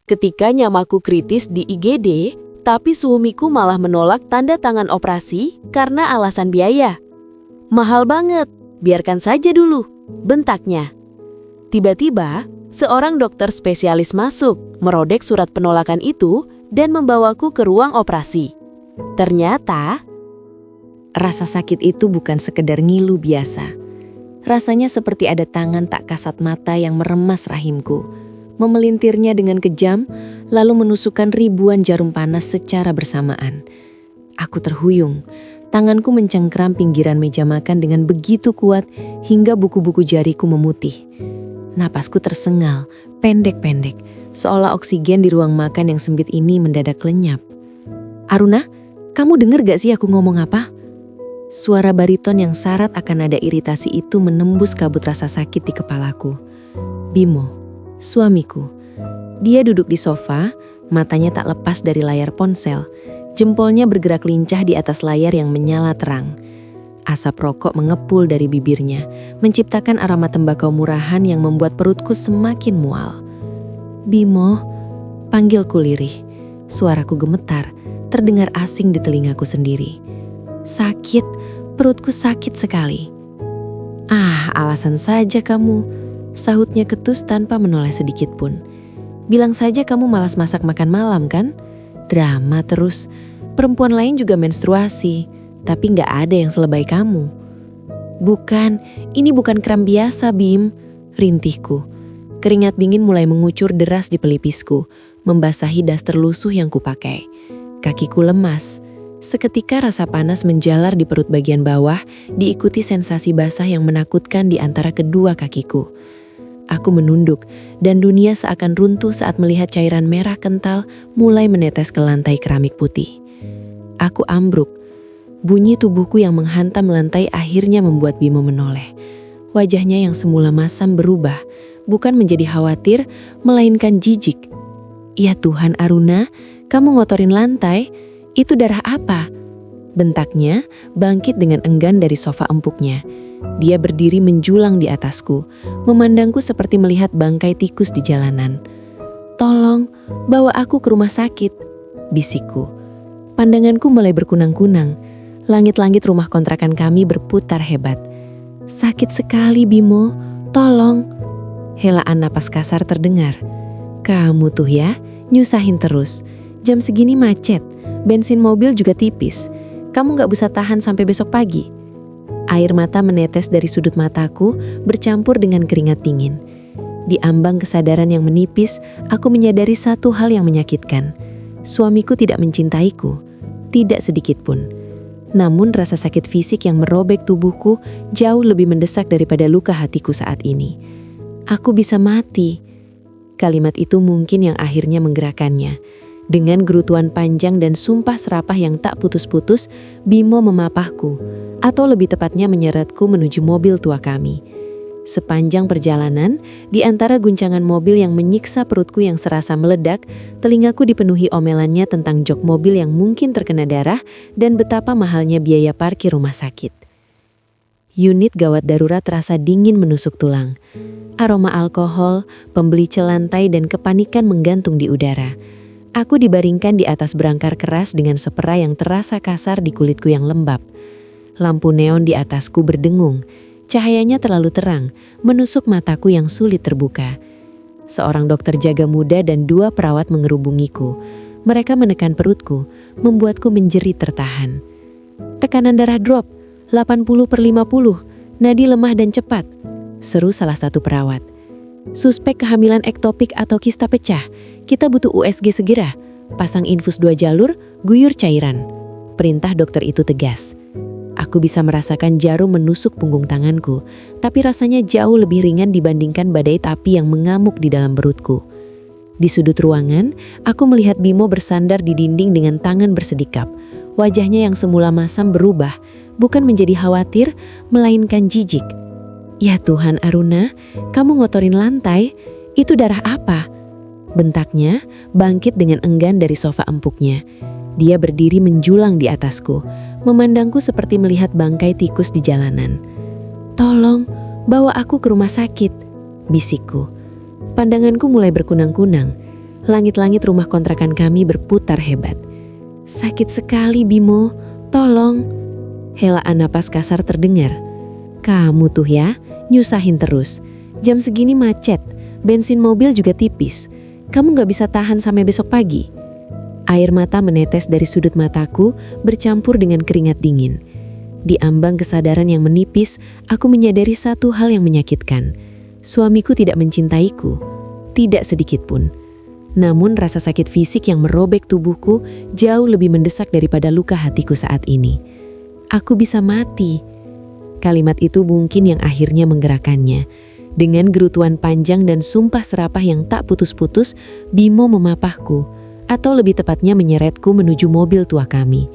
Ketika nyamaku kritis di IGD, tapi suamiku malah menolak tanda tangan operasi karena alasan biaya. Mahal banget, biarkan saja dulu, bentaknya. Tiba-tiba, seorang dokter spesialis masuk, merodek surat penolakan itu dan membawaku ke ruang operasi. Ternyata, rasa sakit itu bukan sekedar ngilu biasa. Rasanya seperti ada tangan tak kasat mata yang meremas rahimku, memelintirnya dengan kejam, lalu menusukkan ribuan jarum panas secara bersamaan. Aku terhuyung, tanganku mencengkram pinggiran meja makan dengan begitu kuat hingga buku-buku jariku memutih. Napasku tersengal, pendek-pendek, seolah oksigen di ruang makan yang sempit ini mendadak lenyap. "Aruna, kamu denger gak sih aku ngomong apa?" Suara bariton yang syarat akan nada iritasi itu menembus kabut rasa sakit di kepalaku. Bimo, suamiku. Dia duduk di sofa, matanya tak lepas dari layar ponsel. Jempolnya bergerak lincah di atas layar yang menyala terang. Asap rokok mengepul dari bibirnya, menciptakan aroma tembakau murahan yang membuat perutku semakin mual. "Bimo," panggilku lirih. Suaraku gemetar, terdengar asing di telingaku sendiri. "Sakit, perutku sakit sekali." "Ah, alasan saja kamu," sahutnya ketus tanpa menoleh sedikit pun. "Bilang saja kamu malas masak makan malam kan? Drama terus. Perempuan lain juga menstruasi, tapi nggak ada yang selebay kamu." "Bukan, ini bukan kram biasa, Bim," rintihku. Keringat dingin mulai mengucur deras di pelipisku, membasahi daster lusuh yang kupakai. Kakiku lemas. Seketika rasa panas menjalar di perut bagian bawah, diikuti sensasi basah yang menakutkan di antara kedua kakiku. Aku menunduk, dan dunia seakan runtuh saat melihat cairan merah kental mulai menetes ke lantai keramik putih. Aku ambruk. Bunyi tubuhku yang menghantam lantai akhirnya membuat Bimo menoleh. Wajahnya yang semula masam berubah, bukan menjadi khawatir, melainkan jijik. "Ya Tuhan, Aruna, kamu ngotorin lantai? Itu darah apa?" bentaknya, bangkit dengan enggan dari sofa empuknya. Dia berdiri menjulang di atasku, memandangku seperti melihat bangkai tikus di jalanan. "Tolong, bawa aku ke rumah sakit," bisikku. Pandanganku mulai berkunang-kunang. Langit-langit rumah kontrakan kami berputar hebat. "Sakit sekali, Bimo, tolong." Helaan napas kasar terdengar. "Kamu tuh ya, nyusahin terus. Jam segini macet, bensin mobil juga tipis. Kamu gak bisa tahan sampai besok pagi." Air mata menetes dari sudut mataku bercampur dengan keringat dingin. Di ambang kesadaran yang menipis, aku menyadari satu hal yang menyakitkan. Suamiku tidak mencintaiku, tidak sedikit pun. Namun rasa sakit fisik yang merobek tubuhku jauh lebih mendesak daripada luka hatiku saat ini. "Aku bisa mati." Kalimat itu mungkin yang akhirnya menggerakkannya. Dengan gerutuan panjang dan sumpah serapah yang tak putus-putus, Bimo memapahku, atau lebih tepatnya menyeretku menuju mobil tua kami. Sepanjang perjalanan, di antara guncangan mobil yang menyiksa perutku yang serasa meledak, telingaku dipenuhi omelannya tentang jok mobil yang mungkin terkena darah dan betapa mahalnya biaya parkir rumah sakit. Unit gawat darurat terasa dingin menusuk tulang. Aroma alkohol, pembeli lantai dan kepanikan menggantung di udara. Aku dibaringkan di atas berangkar keras dengan seperai yang terasa kasar di kulitku yang lembab. Lampu neon di atasku berdengung. Cahayanya terlalu terang, menusuk mataku yang sulit terbuka. Seorang dokter jaga muda dan 2 perawat mengerubungiku. Mereka menekan perutku, membuatku menjerit tertahan. "Tekanan darah drop, 80/50, nadi lemah dan cepat," seru salah satu perawat. "Suspek kehamilan ektopik atau kista pecah. Kita butuh USG segera. Pasang infus 2 jalur, guyur cairan," perintah dokter itu tegas. Aku bisa merasakan jarum menusuk punggung tanganku, tapi rasanya jauh lebih ringan dibandingkan badai tapi yang mengamuk di dalam perutku. Di sudut ruangan, aku melihat Bimo bersandar di dinding dengan tangan bersedikap. Wajahnya yang semula masam berubah, bukan menjadi khawatir, melainkan jijik. "Ya Tuhan, Aruna, kamu ngotorin lantai? Itu darah apa?" bentaknya, bangkit dengan enggan dari sofa empuknya. Dia berdiri menjulang di atasku, memandangku seperti melihat bangkai tikus di jalanan. "Tolong, bawa aku ke rumah sakit," bisikku. Pandanganku mulai berkunang-kunang. Langit-langit rumah kontrakan kami berputar hebat. Sakit sekali, Bimo. Tolong. Helaan napas kasar terdengar. Kamu tuh ya, nyusahin terus. Jam segini macet, bensin mobil juga tipis. Kamu gak bisa tahan sampai besok pagi. Air mata menetes dari sudut mataku bercampur dengan keringat dingin. Di ambang kesadaran yang menipis, aku menyadari satu hal yang menyakitkan. Suamiku tidak mencintaiku, tidak sedikit pun. Namun rasa sakit fisik yang merobek tubuhku jauh lebih mendesak daripada luka hatiku saat ini. Aku bisa mati. Kalimat itu mungkin yang akhirnya menggerakkannya. Dengan gerutuan panjang dan sumpah serapah yang tak putus-putus, Bimo memapahku, atau lebih tepatnya menyeretku menuju mobil tua kami.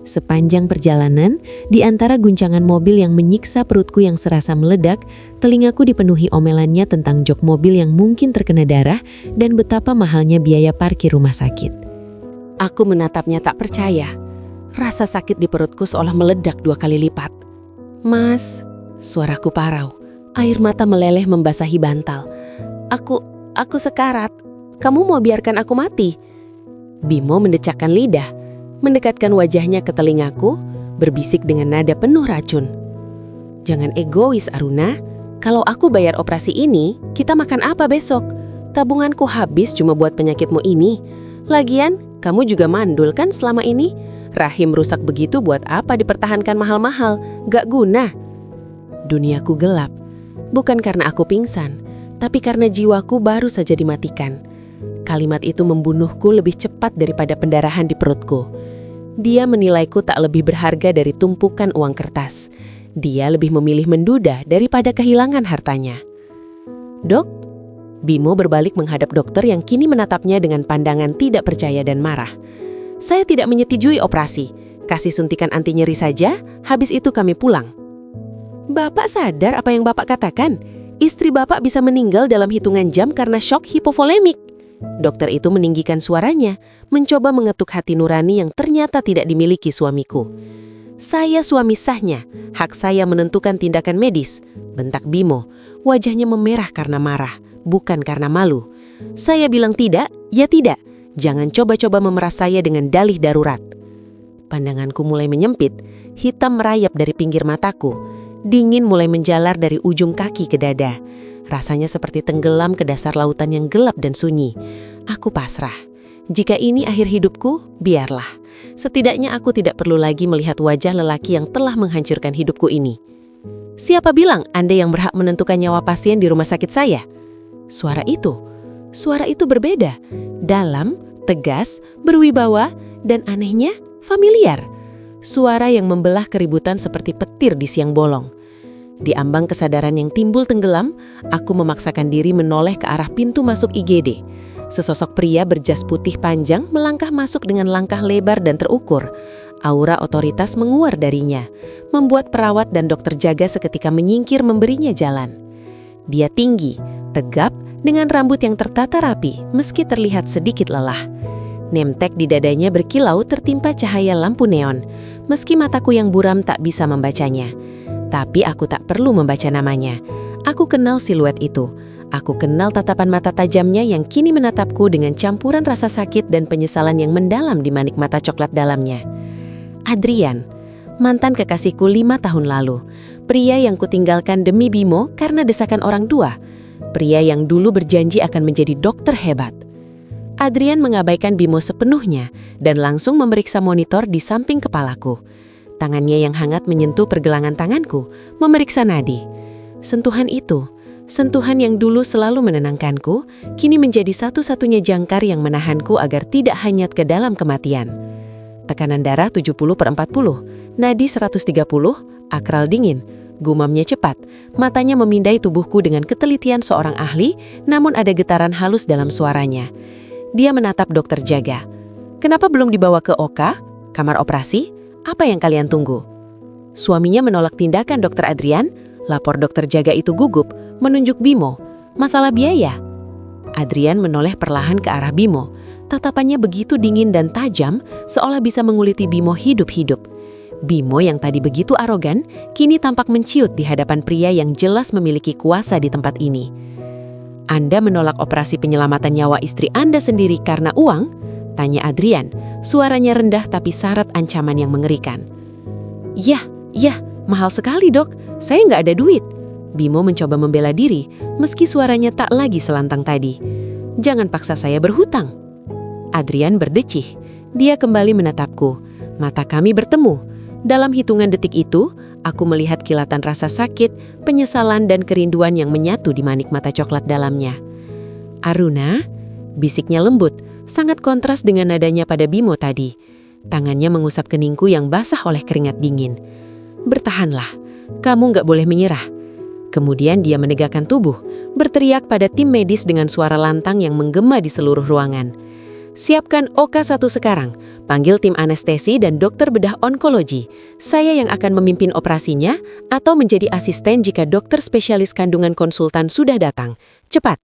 Sepanjang perjalanan, di antara guncangan mobil yang menyiksa perutku yang serasa meledak, telingaku dipenuhi omelannya tentang jok mobil yang mungkin terkena darah dan betapa mahalnya biaya parkir rumah sakit. Aku menatapnya tak percaya. Rasa sakit di perutku seolah meledak 2 kali lipat. Mas, suaraku parau. Air mata meleleh membasahi bantal. Aku sekarat. Kamu mau biarkan aku mati? Bimo mendecakkan lidah, mendekatkan wajahnya ke telingaku, berbisik dengan nada penuh racun. Jangan egois, Aruna. Kalau aku bayar operasi ini, kita makan apa besok? Tabunganku habis cuma buat penyakitmu ini. Lagian, kamu juga mandul kan selama ini? Rahim rusak begitu buat apa dipertahankan mahal-mahal? Gak guna. Duniaku gelap. Bukan karena aku pingsan, tapi karena jiwaku baru saja dimatikan. Kalimat itu membunuhku lebih cepat daripada pendarahan di perutku. Dia menilaiku tak lebih berharga dari tumpukan uang kertas. Dia lebih memilih menduda daripada kehilangan hartanya. Dok, Bimo berbalik menghadap dokter yang kini menatapnya dengan pandangan tidak percaya dan marah. Saya tidak menyetujui operasi. Kasih suntikan anti nyeri saja, habis itu kami pulang. Bapak sadar apa yang Bapak katakan? Istri Bapak bisa meninggal dalam hitungan jam karena shock hipovolemik. Dokter itu meninggikan suaranya, mencoba mengetuk hati nurani yang ternyata tidak dimiliki suamiku. Saya suami sahnya, hak saya menentukan tindakan medis, bentak Bimo. Wajahnya memerah karena marah, bukan karena malu. Saya bilang tidak, ya tidak. Jangan coba-coba memeras saya dengan dalih darurat. Pandanganku mulai menyempit, hitam merayap dari pinggir mataku. Dingin mulai menjalar dari ujung kaki ke dada. Rasanya seperti tenggelam ke dasar lautan yang gelap dan sunyi. Aku pasrah. Jika ini akhir hidupku, biarlah. Setidaknya aku tidak perlu lagi melihat wajah lelaki yang telah menghancurkan hidupku ini. Siapa bilang Anda yang berhak menentukan nyawa pasien di rumah sakit saya? Suara itu berbeda. Dalam, tegas, berwibawa, dan anehnya familiar. Suara yang membelah keributan seperti petir di siang bolong. Di ambang kesadaran yang timbul tenggelam, aku memaksakan diri menoleh ke arah pintu masuk IGD. Sesosok pria berjas putih panjang melangkah masuk dengan langkah lebar dan terukur. Aura otoritas menguar darinya, membuat perawat dan dokter jaga seketika menyingkir memberinya jalan. Dia tinggi, tegap, dengan rambut yang tertata rapi meski terlihat sedikit lelah. Nemtek di dadanya berkilau tertimpa cahaya lampu neon, meski mataku yang buram tak bisa membacanya. Tapi aku tak perlu membaca namanya. Aku kenal siluet itu. Aku kenal tatapan mata tajamnya yang kini menatapku dengan campuran rasa sakit dan penyesalan yang mendalam di manik mata coklat dalamnya. Adrian, mantan kekasihku 5 tahun lalu. Pria yang kutinggalkan demi Bimo karena desakan orang tua. Pria yang dulu berjanji akan menjadi dokter hebat. Adrian mengabaikan Bimo sepenuhnya dan langsung memeriksa monitor di samping kepalaku. Tangannya yang hangat menyentuh pergelangan tanganku, memeriksa nadi. Sentuhan itu, sentuhan yang dulu selalu menenangkanku, kini menjadi satu-satunya jangkar yang menahanku agar tidak hanyut ke dalam kematian. Tekanan darah 70/40, nadi 130, akral dingin. Gumamnya cepat, matanya memindai tubuhku dengan ketelitian seorang ahli, namun ada getaran halus dalam suaranya. Dia menatap dokter jaga. Kenapa belum dibawa ke OK? Kamar operasi? Apa yang kalian tunggu? Suaminya menolak tindakan dokter Adrian. Lapor dokter jaga itu gugup, menunjuk Bimo. Masalah biaya. Adrian menoleh perlahan ke arah Bimo. Tatapannya begitu dingin dan tajam, seolah bisa menguliti Bimo hidup-hidup. Bimo yang tadi begitu arogan, kini tampak menciut di hadapan pria yang jelas memiliki kuasa di tempat ini. Anda menolak operasi penyelamatan nyawa istri Anda sendiri karena uang? Tanya Adrian, suaranya rendah tapi syarat ancaman yang mengerikan. Yah, mahal sekali dok, saya nggak ada duit. Bimo mencoba membela diri, meski suaranya tak lagi selantang tadi. Jangan paksa saya berhutang. Adrian berdecih, dia kembali menatapku. Mata kami bertemu. Dalam hitungan detik itu, aku melihat kilatan rasa sakit, penyesalan dan kerinduan yang menyatu di manik mata coklat dalamnya. Aruna, bisiknya lembut, sangat kontras dengan nadanya pada Bimo tadi. Tangannya mengusap keningku yang basah oleh keringat dingin. Bertahanlah, kamu nggak boleh menyerah. Kemudian dia menegakkan tubuh, berteriak pada tim medis dengan suara lantang yang menggema di seluruh ruangan. Siapkan OK1 sekarang, panggil tim anestesi dan dokter bedah onkologi. Saya yang akan memimpin operasinya atau menjadi asisten jika dokter spesialis kandungan konsultan sudah datang. Cepat.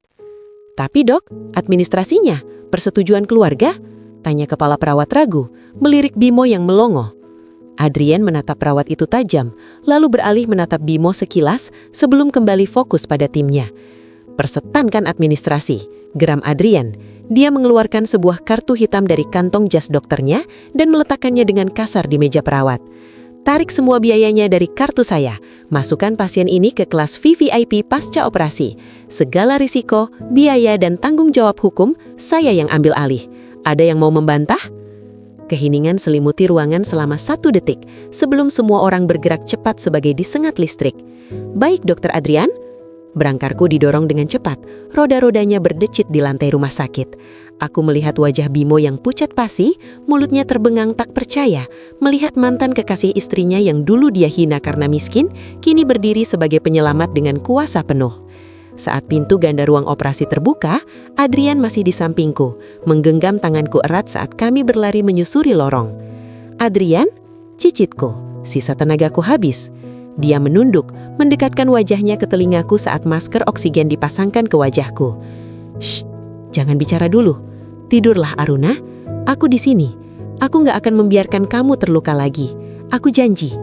Tapi dok, administrasinya, persetujuan keluarga? Tanya kepala perawat ragu, melirik Bimo yang melongo. Adrian menatap perawat itu tajam, lalu beralih menatap Bimo sekilas sebelum kembali fokus pada timnya. Persetankan administrasi, geram Adrian. Dia mengeluarkan sebuah kartu hitam dari kantong jas dokternya dan meletakkannya dengan kasar di meja perawat. Tarik semua biayanya dari kartu saya. Masukkan pasien ini ke kelas VVIP pasca operasi. Segala risiko, biaya dan tanggung jawab hukum, saya yang ambil alih. Ada yang mau membantah? Keheningan selimuti ruangan selama 1 detik sebelum semua orang bergerak cepat sebagai disengat listrik. Baik, Dokter Adrian. Berangkarku didorong dengan cepat, roda-rodanya berdecit di lantai rumah sakit. Aku melihat wajah Bimo yang pucat pasi, mulutnya terbengang tak percaya, melihat mantan kekasih istrinya yang dulu dia hina karena miskin, kini berdiri sebagai penyelamat dengan kuasa penuh. Saat pintu ganda ruang operasi terbuka, Adrian masih di sampingku, menggenggam tanganku erat saat kami berlari menyusuri lorong. Adrian, cicitku, sisa tenagaku habis. Dia menunduk, mendekatkan wajahnya ke telingaku saat masker oksigen dipasangkan ke wajahku. Shh, jangan bicara dulu. Tidurlah Aruna, aku di sini. Aku nggak akan membiarkan kamu terluka lagi. Aku janji.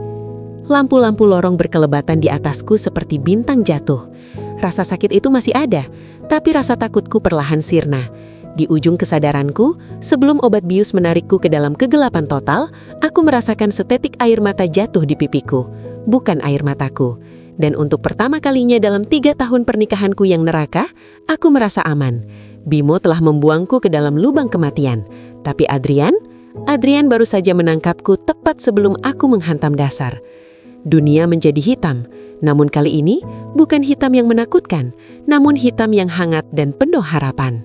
Lampu-lampu lorong berkelebatan di atasku seperti bintang jatuh. Rasa sakit itu masih ada, tapi rasa takutku perlahan sirna. Di ujung kesadaranku, sebelum obat bius menarikku ke dalam kegelapan total, aku merasakan setetik air mata jatuh di pipiku, bukan air mataku. Dan untuk pertama kalinya dalam 3 tahun pernikahanku yang neraka, aku merasa aman. Bimo telah membuangku ke dalam lubang kematian. Tapi Adrian baru saja menangkapku tepat sebelum aku menghantam dasar. Dunia menjadi hitam, namun kali ini bukan hitam yang menakutkan, namun hitam yang hangat dan penuh harapan.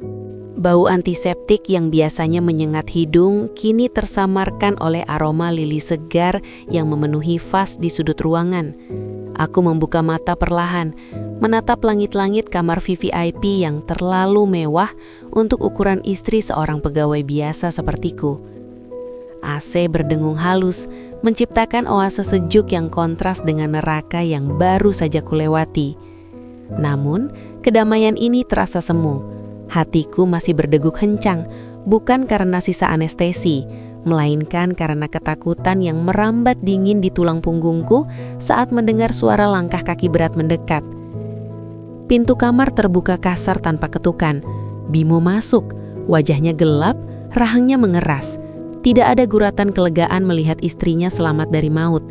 Bau antiseptik yang biasanya menyengat hidung kini tersamarkan oleh aroma lili segar yang memenuhi vas di sudut ruangan. Aku membuka mata perlahan, menatap langit-langit kamar VVIP yang terlalu mewah untuk ukuran istri seorang pegawai biasa sepertiku. AC berdengung halus, menciptakan oase sejuk yang kontras dengan neraka yang baru saja kulewati. Namun, kedamaian ini terasa semu. Hatiku masih berdeguk kencang, bukan karena sisa anestesi, melainkan karena ketakutan yang merambat dingin di tulang punggungku saat mendengar suara langkah kaki berat mendekat. Pintu kamar terbuka kasar tanpa ketukan. Bimo masuk, wajahnya gelap, rahangnya mengeras. Tidak ada guratan kelegaan melihat istrinya selamat dari maut.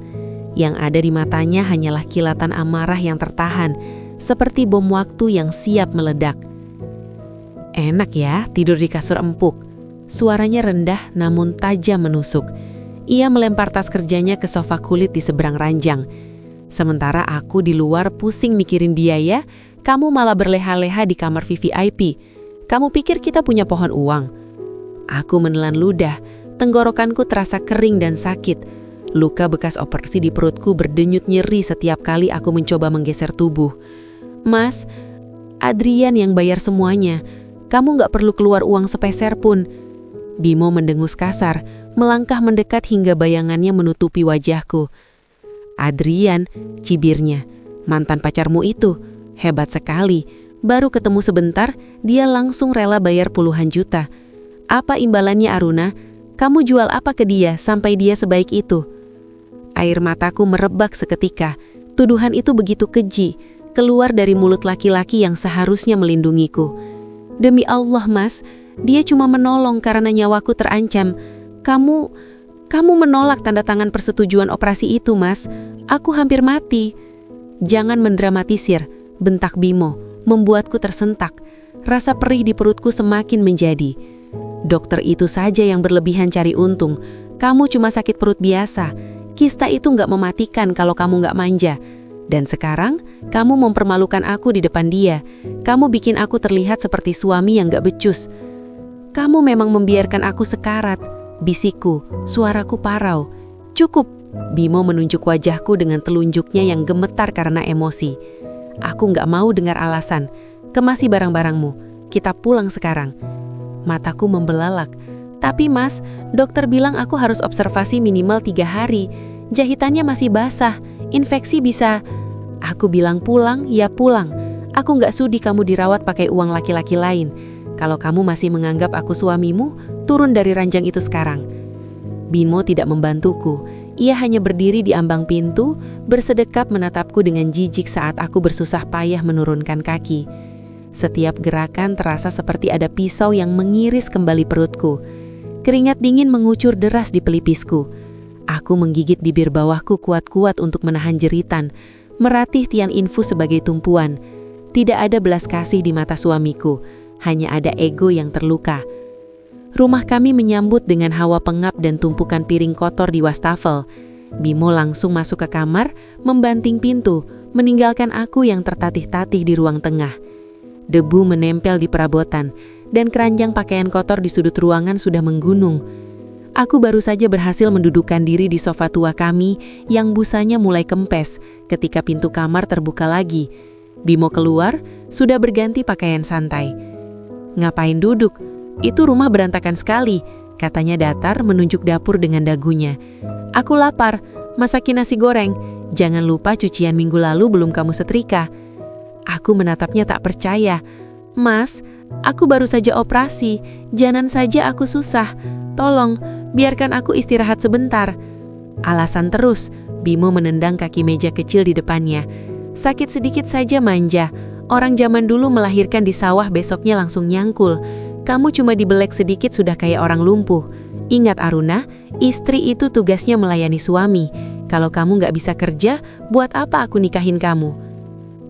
Yang ada di matanya hanyalah kilatan amarah yang tertahan, seperti bom waktu yang siap meledak. Enak ya tidur di kasur empuk. Suaranya rendah namun tajam menusuk. Ia melempar tas kerjanya ke sofa kulit di seberang ranjang. Sementara aku di luar pusing mikirin biaya, kamu malah berleha-leha di kamar VVIP. Kamu pikir kita punya pohon uang? Aku menelan ludah. Tenggorokanku terasa kering dan sakit. Luka bekas operasi di perutku berdenyut nyeri setiap kali aku mencoba menggeser tubuh. Mas, Adrian yang bayar semuanya. Kamu nggak perlu keluar uang sepeser pun. Bimo mendengus kasar, melangkah mendekat hingga bayangannya menutupi wajahku. Adrian, cibirnya, mantan pacarmu itu, hebat sekali. Baru ketemu sebentar, dia langsung rela bayar puluhan juta. Apa imbalannya Aruna? Kamu jual apa ke dia sampai dia sebaik itu? Air mataku merebak seketika. Tuduhan itu begitu keji. keluar dari mulut laki-laki yang seharusnya melindungiku. Demi Allah, Mas, dia cuma menolong karena nyawaku terancam. Kamu menolak tanda tangan persetujuan operasi itu, Mas. Aku hampir mati. Jangan mendramatisir, bentak Bimo, membuatku tersentak. Rasa perih di perutku semakin menjadi. Dokter itu saja yang berlebihan cari untung. Kamu cuma sakit perut biasa. Kista itu nggak mematikan kalau kamu nggak manja. Dan sekarang, kamu mempermalukan aku di depan dia. Kamu bikin aku terlihat seperti suami yang nggak becus. Kamu memang membiarkan aku sekarat. Bisikku, suaraku parau. Cukup, Bimo menunjuk wajahku dengan telunjuknya yang gemetar karena emosi. Aku nggak mau dengar alasan. Kemasi barang-barangmu, kita pulang sekarang. Mataku membelalak. Tapi Mas, dokter bilang aku harus observasi minimal 3 hari. Jahitannya masih basah, infeksi bisa. Aku bilang pulang, ya pulang. Aku nggak sudi kamu dirawat pakai uang laki-laki lain. Kalau kamu masih menganggap aku suamimu, turun dari ranjang itu sekarang. Bimo tidak membantuku. Ia hanya berdiri di ambang pintu, bersedekap menatapku dengan jijik saat aku bersusah payah menurunkan kaki. Setiap gerakan terasa seperti ada pisau yang mengiris kembali perutku. Keringat dingin mengucur deras di pelipisku. Aku menggigit bibir bawahku kuat-kuat untuk menahan jeritan, meratih tiang infus sebagai tumpuan. Tidak ada belas kasih di mata suamiku, hanya ada ego yang terluka. Rumah kami menyambut dengan hawa pengap dan tumpukan piring kotor di wastafel. Bimo langsung masuk ke kamar, membanting pintu, meninggalkan aku yang tertatih-tatih di ruang tengah. Debu menempel di perabotan, dan keranjang pakaian kotor di sudut ruangan sudah menggunung. Aku baru saja berhasil mendudukkan diri di sofa tua kami yang busanya mulai kempes ketika pintu kamar terbuka lagi. Bimo keluar, sudah berganti pakaian santai. "Ngapain duduk? Itu rumah berantakan sekali," katanya datar menunjuk dapur dengan dagunya. "Aku lapar, masakin nasi goreng. Jangan lupa cucian minggu lalu belum kamu setrika." Aku menatapnya tak percaya. "Mas, aku baru saja operasi. Jangan saja aku susah. Tolong, biarkan aku istirahat sebentar." Alasan terus, Bimo menendang kaki meja kecil di depannya. "Sakit sedikit saja manja. Orang zaman dulu melahirkan di sawah besoknya langsung nyangkul. Kamu cuma dibelek sedikit sudah kayak orang lumpuh. Ingat Aruna, istri itu tugasnya melayani suami. Kalau kamu nggak bisa kerja, buat apa aku nikahin kamu?"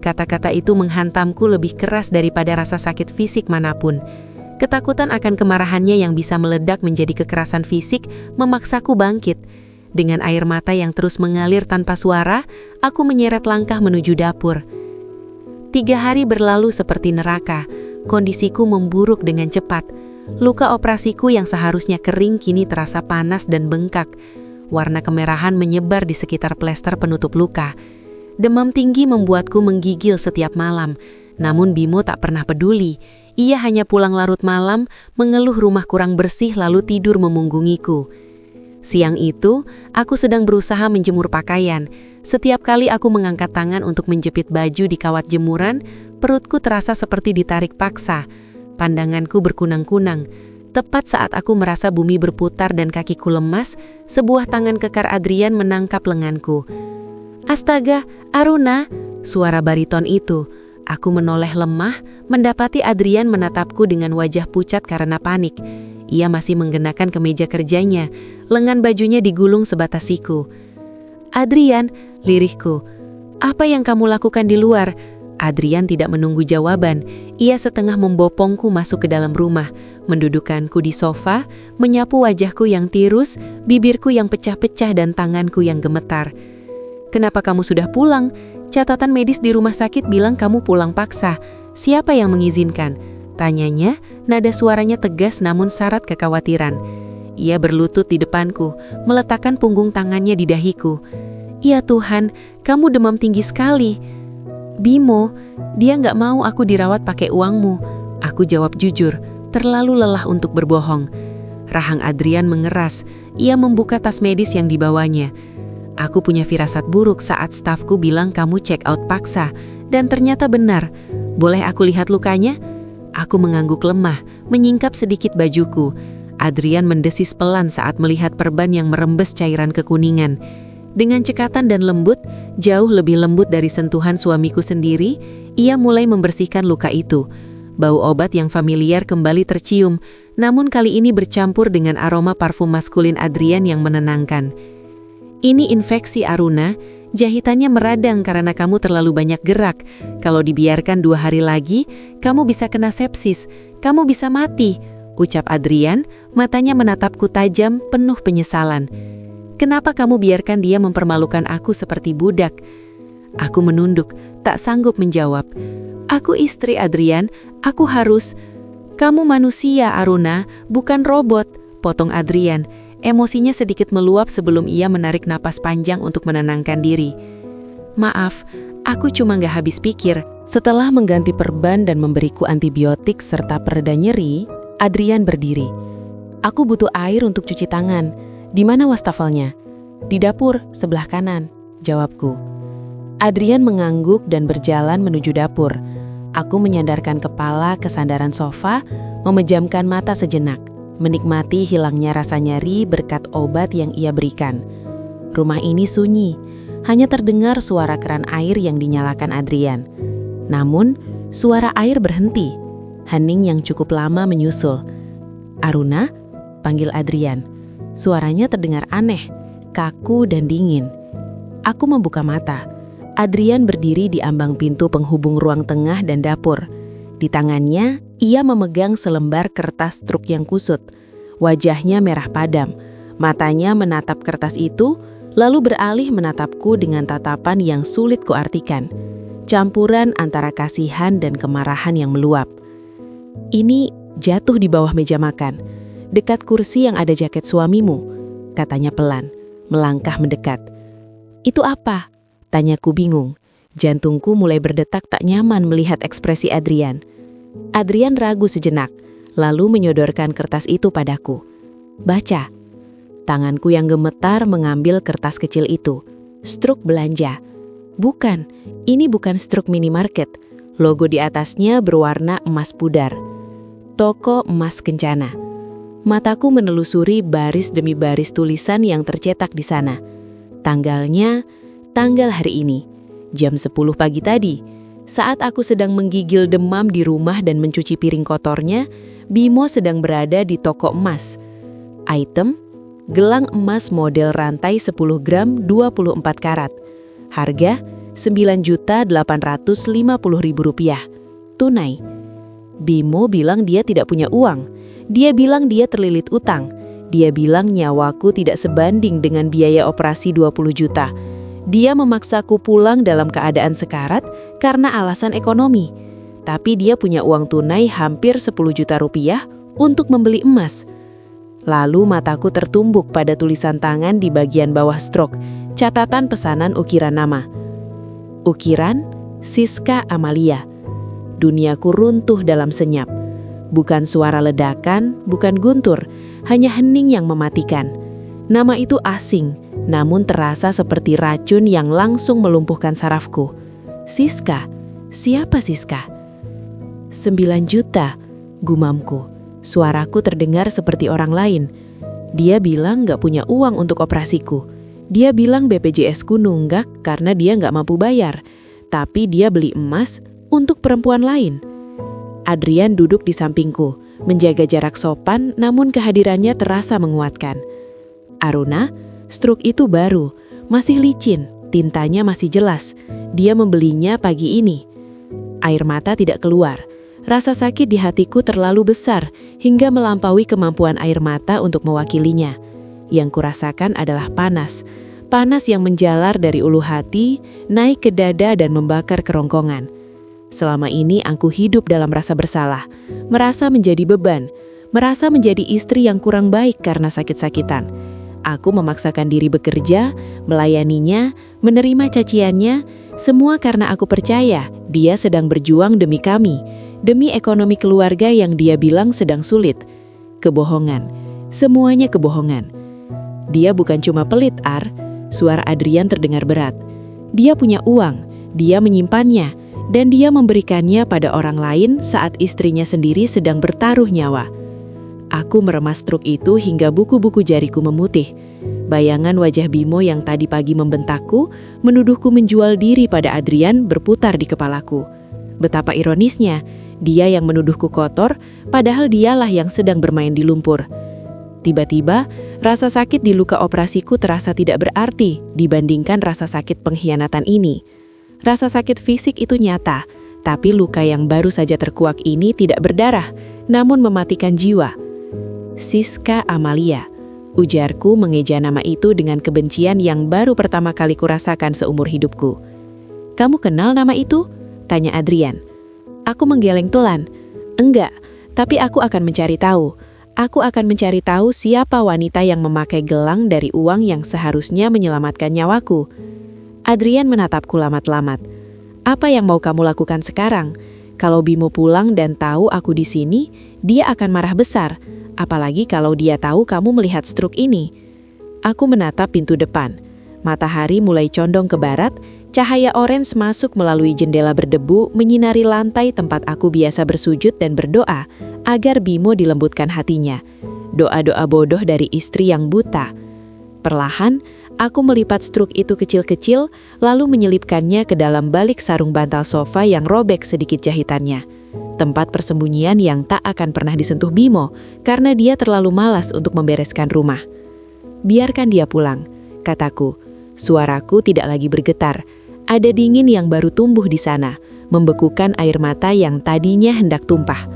Kata-kata itu menghantamku lebih keras daripada rasa sakit fisik manapun. Ketakutan akan kemarahannya yang bisa meledak menjadi kekerasan fisik memaksaku bangkit. Dengan air mata yang terus mengalir tanpa suara, aku menyeret langkah menuju dapur. 3 hari berlalu seperti neraka. Kondisiku memburuk dengan cepat. Luka operasiku yang seharusnya kering kini terasa panas dan bengkak. Warna kemerahan menyebar di sekitar plester penutup luka. Demam tinggi membuatku menggigil setiap malam. Namun Bimo tak pernah peduli. Ia hanya pulang larut malam, mengeluh rumah kurang bersih lalu tidur memunggungiku. Siang itu, aku sedang berusaha menjemur pakaian. Setiap kali aku mengangkat tangan untuk menjepit baju di kawat jemuran, perutku terasa seperti ditarik paksa. Pandanganku berkunang-kunang. Tepat saat aku merasa bumi berputar dan kakiku lemas, sebuah tangan kekar Adrian menangkap lenganku. "Astaga, Aruna!" Suara bariton itu. Aku menoleh lemah, mendapati Adrian menatapku dengan wajah pucat karena panik. Ia masih menggenakan kemeja kerjanya, lengan bajunya digulung sebatas siku. "Adrian," lirihku, "apa yang kamu lakukan di luar?" Adrian tidak menunggu jawaban. Ia setengah membopongku masuk ke dalam rumah, mendudukkanku di sofa, menyapu wajahku yang tirus, bibirku yang pecah-pecah dan tanganku yang gemetar. "Kenapa kamu sudah pulang? Catatan medis di rumah sakit bilang kamu pulang paksa. Siapa yang mengizinkan?" Tanyanya, nada suaranya tegas namun syarat kekhawatiran. Ia berlutut di depanku, meletakkan punggung tangannya di dahiku. "Ya Tuhan, kamu demam tinggi sekali." "Bimo, dia nggak mau aku dirawat pakai uangmu." Aku jawab jujur, terlalu lelah untuk berbohong. Rahang Adrian mengeras, ia membuka tas medis yang dibawanya. "Aku punya firasat buruk saat stafku bilang kamu check out paksa, dan ternyata benar. Boleh aku lihat lukanya?" Aku mengangguk lemah, menyingkap sedikit bajuku. Adrian mendesis pelan saat melihat perban yang merembes cairan kekuningan. Dengan cekatan dan lembut, jauh lebih lembut dari sentuhan suamiku sendiri, ia mulai membersihkan luka itu. Bau obat yang familiar kembali tercium, namun kali ini bercampur dengan aroma parfum maskulin Adrian yang menenangkan. Ini infeksi, Aruna. Jahitannya meradang karena kamu terlalu banyak gerak. Kalau dibiarkan 2 hari lagi, kamu bisa kena sepsis. Kamu bisa mati, ucap Adrian, matanya menatapku tajam, penuh penyesalan. Kenapa kamu biarkan dia mempermalukan aku seperti budak? Aku menunduk, tak sanggup menjawab. Aku istri Adrian, aku harus... Kamu manusia, Aruna, bukan robot, potong Adrian. Emosinya sedikit meluap sebelum ia menarik napas panjang untuk menenangkan diri. Maaf, aku cuma gak habis pikir. Setelah mengganti perban dan memberiku antibiotik serta pereda nyeri, Adrian berdiri. Aku butuh air untuk cuci tangan. Di mana wastafelnya? Di dapur, sebelah kanan, jawabku. Adrian mengangguk dan berjalan menuju dapur. Aku menyandarkan kepala ke sandaran sofa, memejamkan mata sejenak, menikmati hilangnya rasa nyeri berkat obat yang ia berikan. Rumah ini sunyi, hanya terdengar suara keran air yang dinyalakan Adrian. Namun, suara air berhenti. Hening yang cukup lama menyusul. Aruna, panggil Adrian. Suaranya terdengar aneh, kaku dan dingin. Aku membuka mata. Adrian berdiri di ambang pintu penghubung ruang tengah dan dapur. Di tangannya, ia memegang selembar kertas truk yang kusut. Wajahnya merah padam. Matanya menatap kertas itu, lalu beralih menatapku dengan tatapan yang sulit kuartikan. Campuran antara kasihan dan kemarahan yang meluap. Ini jatuh di bawah meja makan, dekat kursi yang ada jaket suamimu, katanya pelan, melangkah mendekat. Itu apa? Tanyaku bingung. Jantungku mulai berdetak tak nyaman melihat ekspresi Adrian. Adrian ragu sejenak, lalu menyodorkan kertas itu padaku. Baca. Tanganku yang gemetar mengambil kertas kecil itu. Struk belanja. Bukan, ini bukan struk minimarket. Logo di atasnya berwarna emas pudar. Toko Emas Kencana. Mataku menelusuri baris demi baris tulisan yang tercetak di sana. Tanggalnya, tanggal hari ini, jam 10 pagi tadi. Saat aku sedang menggigil demam di rumah dan mencuci piring kotornya, Bimo sedang berada di toko emas. Item, gelang emas model rantai 10 gram 24 karat. Harga Rp9.850.000. Tunai. Bimo bilang dia tidak punya uang. Dia bilang dia terlilit utang. Dia bilang nyawaku tidak sebanding dengan biaya operasi 20 juta. Dia memaksaku pulang dalam keadaan sekarat karena alasan ekonomi. Tapi dia punya uang tunai hampir 10 juta rupiah untuk membeli emas. Lalu mataku tertumbuk pada tulisan tangan di bagian bawah strok, catatan pesanan ukiran nama. Ukiran Siska Amalia. Duniaku runtuh dalam senyap. Bukan suara ledakan, bukan guntur, hanya hening yang mematikan. Nama itu asing, namun terasa seperti racun yang langsung melumpuhkan sarafku. Siska? Siapa Siska? 9 juta, gumamku. Suaraku terdengar seperti orang lain. Dia bilang gak punya uang untuk operasiku. Dia bilang BPJS-ku nunggak karena dia gak mampu bayar. Tapi dia beli emas untuk perempuan lain. Adrian duduk di sampingku, menjaga jarak sopan namun kehadirannya terasa menguatkan. Aruna, struk itu baru, masih licin, tintanya masih jelas. Dia membelinya pagi ini. Air mata tidak keluar. Rasa sakit di hatiku terlalu besar hingga melampaui kemampuan air mata untuk mewakilinya. Yang kurasakan adalah panas. Panas yang menjalar dari ulu hati, naik ke dada dan membakar kerongkongan. Selama ini aku hidup dalam rasa bersalah, merasa menjadi beban, merasa menjadi istri yang kurang baik karena sakit-sakitan. Aku memaksakan diri bekerja, melayaninya, menerima caciannya, semua karena aku percaya dia sedang berjuang demi kami, demi ekonomi keluarga yang dia bilang sedang sulit. Kebohongan, semuanya kebohongan. Dia bukan cuma pelit, Ar. Suara Adrian terdengar berat. Dia punya uang, dia menyimpannya, dan dia memberikannya pada orang lain saat istrinya sendiri sedang bertaruh nyawa. Aku meremas truk itu hingga buku-buku jariku memutih. Bayangan wajah Bimo yang tadi pagi membentakku, menuduhku menjual diri pada Adrian berputar di kepalaku. Betapa ironisnya, dia yang menuduhku kotor, padahal dialah yang sedang bermain di lumpur. Tiba-tiba, rasa sakit di luka operasiku terasa tidak berarti dibandingkan rasa sakit pengkhianatan ini. Rasa sakit fisik itu nyata, tapi luka yang baru saja terkuak ini tidak berdarah, namun mematikan jiwa. Siska Amalia, ujarku mengeja nama itu dengan kebencian yang baru pertama kali kurasakan seumur hidupku. "Kamu kenal nama itu?" tanya Adrian. Aku menggeleng tulan. "Enggak, tapi aku akan mencari tahu. Aku akan mencari tahu siapa wanita yang memakai gelang dari uang yang seharusnya menyelamatkan nyawaku." Adrian menatapku lamat-lamat. "Apa yang mau kamu lakukan sekarang? Kalau Bimo pulang dan tahu aku di sini, dia akan marah besar. Apalagi kalau dia tahu kamu melihat struk ini." Aku menatap pintu depan. Matahari mulai condong ke barat, cahaya orange masuk melalui jendela berdebu menyinari lantai tempat aku biasa bersujud dan berdoa agar Bimo dilembutkan hatinya. Doa-doa bodoh dari istri yang buta. Perlahan, aku melipat struk itu kecil-kecil, lalu menyelipkannya ke dalam balik sarung bantal sofa yang robek sedikit jahitannya. Tempat persembunyian yang tak akan pernah disentuh Bimo, karena dia terlalu malas untuk membereskan rumah. "Biarkan dia pulang," kataku. Suaraku tidak lagi bergetar. Ada dingin yang baru tumbuh di sana, membekukan air mata yang tadinya hendak tumpah.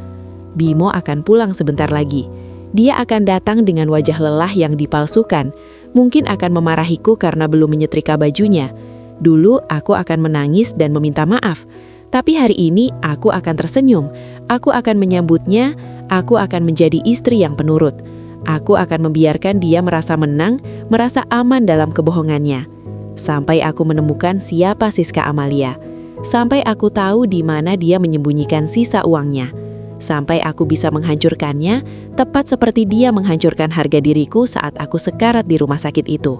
Bimo akan pulang sebentar lagi. Dia akan datang dengan wajah lelah yang dipalsukan, mungkin akan memarahiku karena belum menyetrika bajunya. Dulu aku akan menangis dan meminta maaf, tapi hari ini aku akan tersenyum. Aku akan menyambutnya, aku akan menjadi istri yang penurut. Aku akan membiarkan dia merasa menang, merasa aman dalam kebohongannya. Sampai aku menemukan siapa Siska Amalia. Sampai aku tahu di mana dia menyembunyikan sisa uangnya. Sampai aku bisa menghancurkannya, tepat seperti dia menghancurkan harga diriku saat aku sekarat di rumah sakit itu.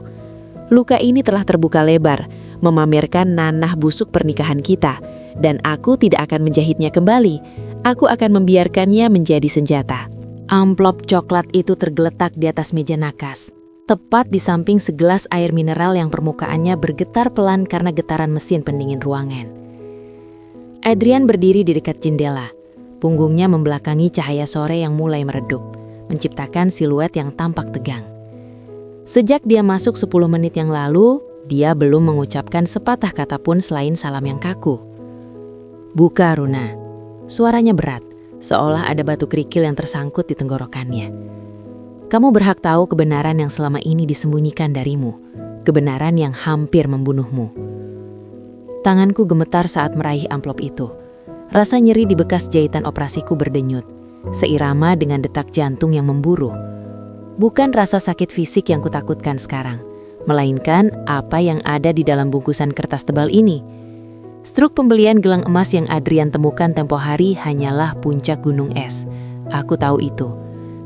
Luka ini telah terbuka lebar, memamerkan nanah busuk pernikahan kita, dan aku tidak akan menjahitnya kembali. Aku akan membiarkannya menjadi senjata. Amplop coklat itu tergeletak di atas meja nakas, tepat di samping segelas air mineral yang permukaannya bergetar pelan karena getaran mesin pendingin ruangan. Adrian berdiri di dekat jendela. Punggungnya membelakangi cahaya sore yang mulai meredup, menciptakan siluet yang tampak tegang. Sejak dia masuk 10 menit yang lalu, dia belum mengucapkan sepatah kata pun selain salam yang kaku. "Buka, Runa." Suaranya berat, seolah ada batu kerikil yang tersangkut di tenggorokannya. "Kamu berhak tahu kebenaran yang selama ini disembunyikan darimu, kebenaran yang hampir membunuhmu." Tanganku gemetar saat meraih amplop itu. Rasa nyeri di bekas jahitan operasiku berdenyut, seirama dengan detak jantung yang memburu. Bukan rasa sakit fisik yang kutakutkan sekarang, melainkan apa yang ada di dalam bungkusan kertas tebal ini. Struk pembelian gelang emas yang Adrian temukan tempo hari hanyalah puncak gunung es. Aku tahu itu.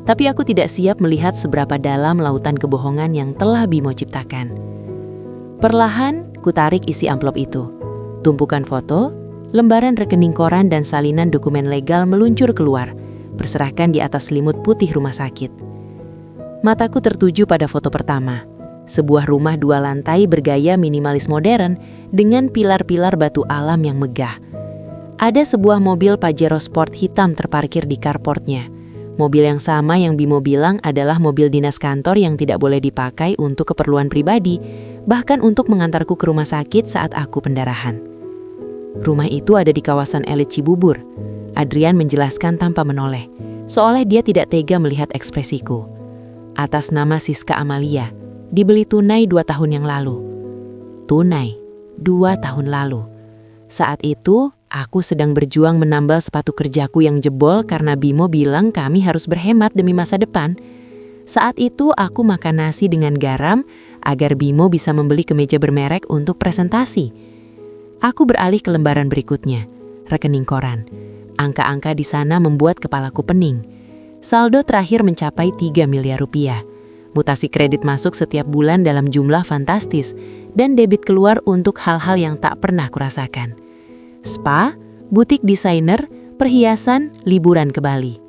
Tapi aku tidak siap melihat seberapa dalam lautan kebohongan yang telah Bimo ciptakan. Perlahan, kutarik isi amplop itu. Tumpukan foto, lembaran rekening koran dan salinan dokumen legal meluncur keluar, berserahkan di atas selimut putih rumah sakit. Mataku tertuju pada foto pertama. Sebuah rumah 2 lantai bergaya minimalis modern dengan pilar-pilar batu alam yang megah. Ada sebuah mobil Pajero Sport hitam terparkir di carportnya. Mobil yang sama yang Bimo bilang adalah mobil dinas kantor yang tidak boleh dipakai untuk keperluan pribadi, bahkan untuk mengantarku ke rumah sakit saat aku pendarahan. Rumah itu ada di kawasan elit Cibubur. Adrian menjelaskan tanpa menoleh, seolah dia tidak tega melihat ekspresiku. Atas nama Siska Amalia, dibeli tunai 2 tahun yang lalu. Tunai, 2 tahun lalu. Saat itu, aku sedang berjuang menambal sepatu kerjaku yang jebol karena Bimo bilang kami harus berhemat demi masa depan. Saat itu, aku makan nasi dengan garam agar Bimo bisa membeli kemeja bermerek untuk presentasi. Aku beralih ke lembaran berikutnya, rekening koran. Angka-angka di sana membuat kepalaku pening. Saldo terakhir mencapai 3 miliar rupiah. Mutasi kredit masuk setiap bulan dalam jumlah fantastis, dan debit keluar untuk hal-hal yang tak pernah kurasakan. Spa, butik desainer, perhiasan, liburan ke Bali.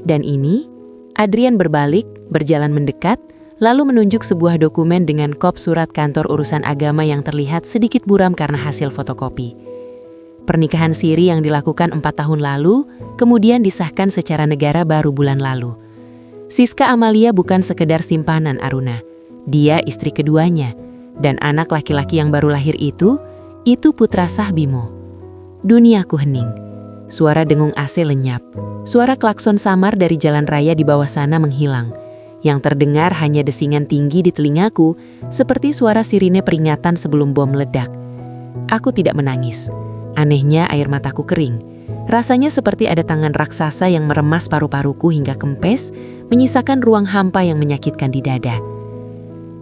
Dan ini, Adrian berbalik, berjalan mendekat, lalu menunjuk sebuah dokumen dengan kop surat kantor urusan agama yang terlihat sedikit buram karena hasil fotokopi. Pernikahan siri yang dilakukan 4 tahun lalu, kemudian disahkan secara negara baru bulan lalu. Siska Amalia bukan sekedar simpanan Aruna. Dia istri keduanya, dan anak laki-laki yang baru lahir itu putra sah Bimo. Duniaku hening. Suara dengung AC lenyap. Suara klakson samar dari jalan raya di bawah sana menghilang. Yang terdengar hanya desingan tinggi di telingaku, seperti suara sirine peringatan sebelum bom meledak. Aku tidak menangis. Anehnya air mataku kering. Rasanya seperti ada tangan raksasa yang meremas paru-paruku hingga kempes, menyisakan ruang hampa yang menyakitkan di dada.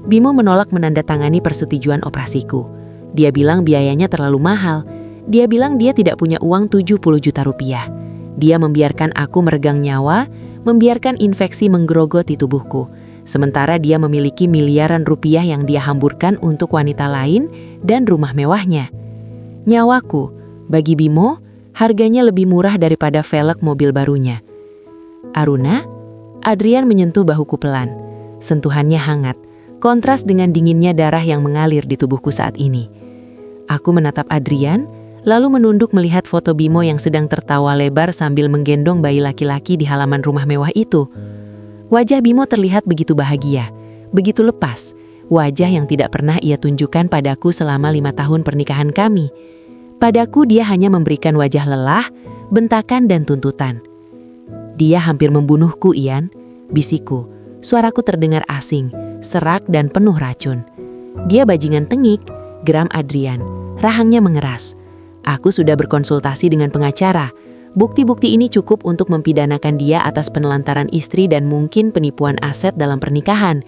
Bimo menolak menandatangani persetujuan operasiku. Dia bilang biayanya terlalu mahal. Dia bilang dia tidak punya uang 70 juta rupiah. Dia membiarkan aku meregang nyawa, membiarkan infeksi menggerogoti tubuhku. Sementara dia memiliki miliaran rupiah yang dia hamburkan untuk wanita lain dan rumah mewahnya. Nyawaku, bagi Bimo, harganya lebih murah daripada velg mobil barunya. Aruna, Adrian menyentuh bahuku pelan. Sentuhannya hangat, kontras dengan dinginnya darah yang mengalir di tubuhku saat ini. Aku menatap Adrian, lalu menunduk melihat foto Bimo yang sedang tertawa lebar sambil menggendong bayi laki-laki di halaman rumah mewah itu. Wajah Bimo terlihat begitu bahagia, begitu lepas, wajah yang tidak pernah ia tunjukkan padaku selama 5 tahun pernikahan kami. Padaku dia hanya memberikan wajah lelah, bentakan dan tuntutan. Dia hampir membunuhku, Ian, bisikku. Suaraku terdengar asing, serak dan penuh racun. Dia bajingan tengik, geram Adrian. Rahangnya mengeras. Aku sudah berkonsultasi dengan pengacara. Bukti-bukti ini cukup untuk mempidanakan dia atas penelantaran istri dan mungkin penipuan aset dalam pernikahan.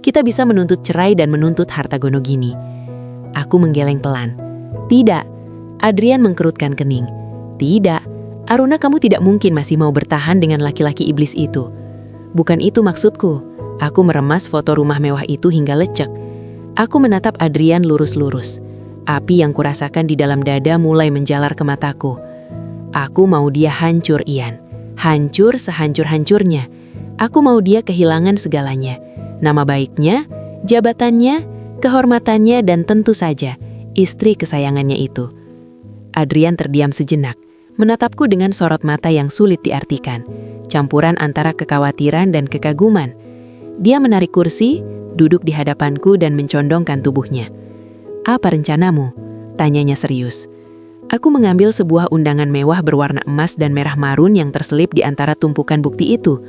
Kita bisa menuntut cerai dan menuntut harta gonogini. Aku menggeleng pelan. Tidak. Adrian mengkerutkan kening. Tidak. Aruna, kamu tidak mungkin masih mau bertahan dengan laki-laki iblis itu. Bukan itu maksudku. Aku meremas foto rumah mewah itu hingga lecek. Aku menatap Adrian lurus-lurus. Api yang kurasakan di dalam dada mulai menjalar ke mataku. Aku mau dia hancur, Ian. Hancur sehancur-hancurnya. Aku mau dia kehilangan segalanya. Nama baiknya, jabatannya, kehormatannya, dan tentu saja, istri kesayangannya itu. Adrian terdiam sejenak, menatapku dengan sorot mata yang sulit diartikan. Campuran antara kekhawatiran dan kekaguman. Dia menarik kursi, duduk di hadapanku dan mencondongkan tubuhnya. Apa rencanamu? Tanyanya serius. Aku mengambil sebuah undangan mewah berwarna emas dan merah marun yang terselip di antara tumpukan bukti itu.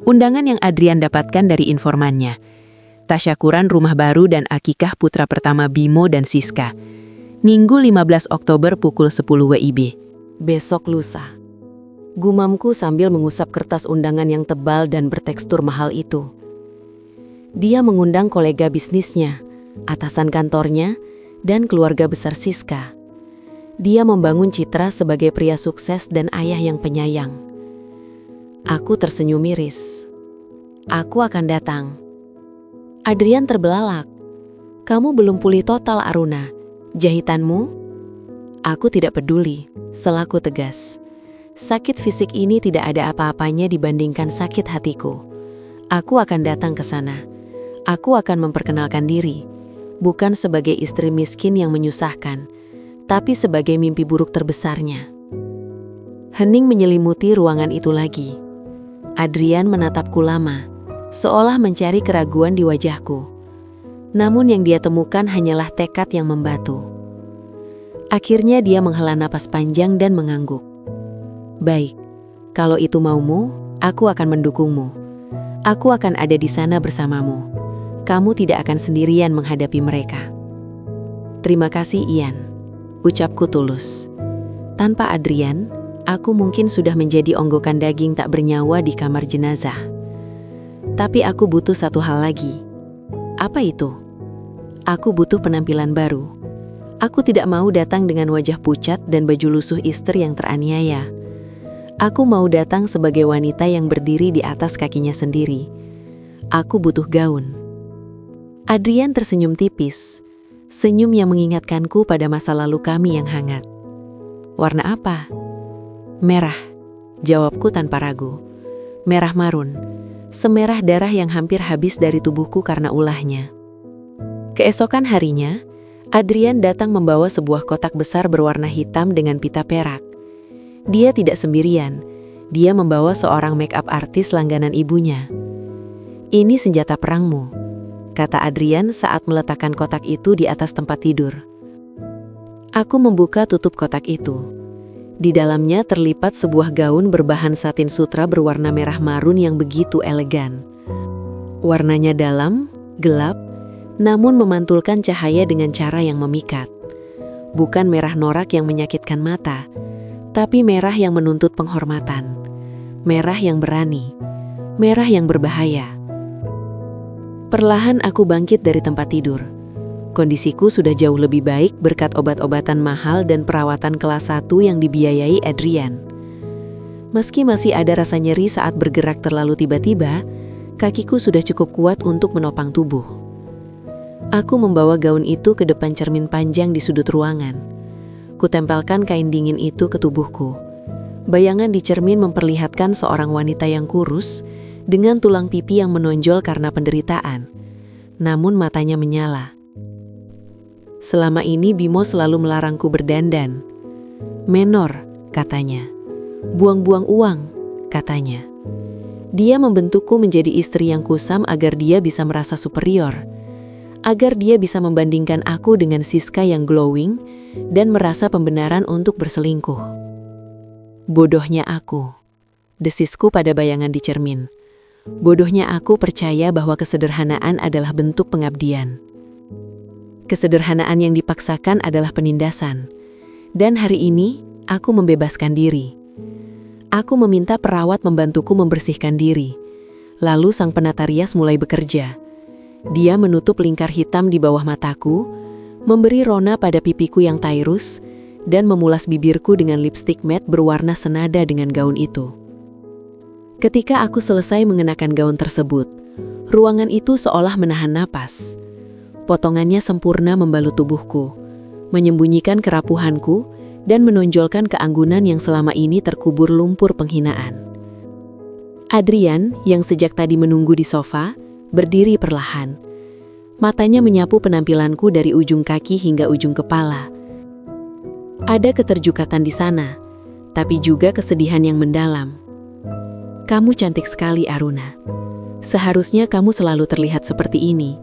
Undangan yang Adrian dapatkan dari informannya. Tasyakuran rumah baru dan akikah putra pertama Bimo dan Siska. Minggu 15 Oktober pukul 10 WIB. Besok lusa. Gumamku sambil mengusap kertas undangan yang tebal dan bertekstur mahal itu. Dia mengundang kolega bisnisnya, atasan kantornya, dan keluarga besar Siska. Dia membangun citra sebagai pria sukses dan ayah yang penyayang. Aku tersenyum miris. Aku akan datang. Adrian terbelalak. Kamu belum pulih total, Aruna. Jahitanmu? Aku tidak peduli, selaku tegas. Sakit fisik ini tidak ada apa-apanya dibandingkan sakit hatiku. Aku akan datang ke sana. Aku akan memperkenalkan diri. Bukan sebagai istri miskin yang menyusahkan, tapi sebagai mimpi buruk terbesarnya. Hening menyelimuti ruangan itu lagi. Adrian menatapku lama, seolah mencari keraguan di wajahku. Namun yang dia temukan hanyalah tekad yang membatu. Akhirnya dia menghela napas panjang dan mengangguk. Baik, kalau itu maumu, aku akan mendukungmu. Aku akan ada di sana bersamamu. Kamu tidak akan sendirian menghadapi mereka. Terima kasih, Ian. Ucapku tulus. Tanpa Adrian, aku mungkin sudah menjadi onggokan daging tak bernyawa di kamar jenazah. Tapi aku butuh satu hal lagi. Apa itu? Aku butuh penampilan baru. Aku tidak mau datang dengan wajah pucat dan baju lusuh istri yang teraniaya. Aku mau datang sebagai wanita yang berdiri di atas kakinya sendiri. Aku butuh gaun. Adrian tersenyum tipis, senyum yang mengingatkanku pada masa lalu kami yang hangat. Warna apa? Merah, jawabku tanpa ragu. Merah marun, semerah darah yang hampir habis dari tubuhku karena ulahnya. Keesokan harinya, Adrian datang membawa sebuah kotak besar berwarna hitam dengan pita perak. Dia tidak sendirian, dia membawa seorang make-up artis langganan ibunya. "Ini senjata perangmu," kata Adrian saat meletakkan kotak itu di atas tempat tidur. Aku membuka tutup kotak itu. Di dalamnya terlipat sebuah gaun berbahan satin sutra berwarna merah marun yang begitu elegan. Warnanya dalam, gelap, namun memantulkan cahaya dengan cara yang memikat. Bukan merah norak yang menyakitkan mata, tapi merah yang menuntut penghormatan. Merah yang berani, merah yang berbahaya. Perlahan aku bangkit dari tempat tidur. Kondisiku sudah jauh lebih baik berkat obat-obatan mahal dan perawatan kelas 1 yang dibiayai Adrian. Meski masih ada rasa nyeri saat bergerak terlalu tiba-tiba, kakiku sudah cukup kuat untuk menopang tubuh. Aku membawa gaun itu ke depan cermin panjang di sudut ruangan. Kutempelkan kain dingin itu ke tubuhku. Bayangan di cermin memperlihatkan seorang wanita yang kurus, dengan tulang pipi yang menonjol karena penderitaan. Namun matanya menyala. "Selama ini Bimo selalu melarangku berdandan. Menor," katanya. "Buang-buang uang," katanya. Dia membentukku menjadi istri yang kusam agar dia bisa merasa superior. Agar dia bisa membandingkan aku dengan Siska yang glowing dan merasa pembenaran untuk berselingkuh. Bodohnya aku. Desisku pada bayangan di cermin. Bodohnya aku percaya bahwa kesederhanaan adalah bentuk pengabdian. Kesederhanaan yang dipaksakan adalah penindasan. Dan hari ini, aku membebaskan diri. Aku meminta perawat membantuku membersihkan diri. Lalu sang penata rias mulai bekerja. Dia menutup lingkar hitam di bawah mataku, memberi rona pada pipiku yang tairus, dan memulas bibirku dengan lipstik matte berwarna senada dengan gaun itu. Ketika aku selesai mengenakan gaun tersebut, ruangan itu seolah menahan napas. Potongannya sempurna membalut tubuhku, menyembunyikan kerapuhanku, dan menonjolkan keanggunan yang selama ini terkubur lumpur penghinaan. Adrian, yang sejak tadi menunggu di sofa, berdiri perlahan. Matanya menyapu penampilanku dari ujung kaki hingga ujung kepala. Ada keterjukatan di sana, tapi juga kesedihan yang mendalam. "Kamu cantik sekali, Aruna. Seharusnya kamu selalu terlihat seperti ini.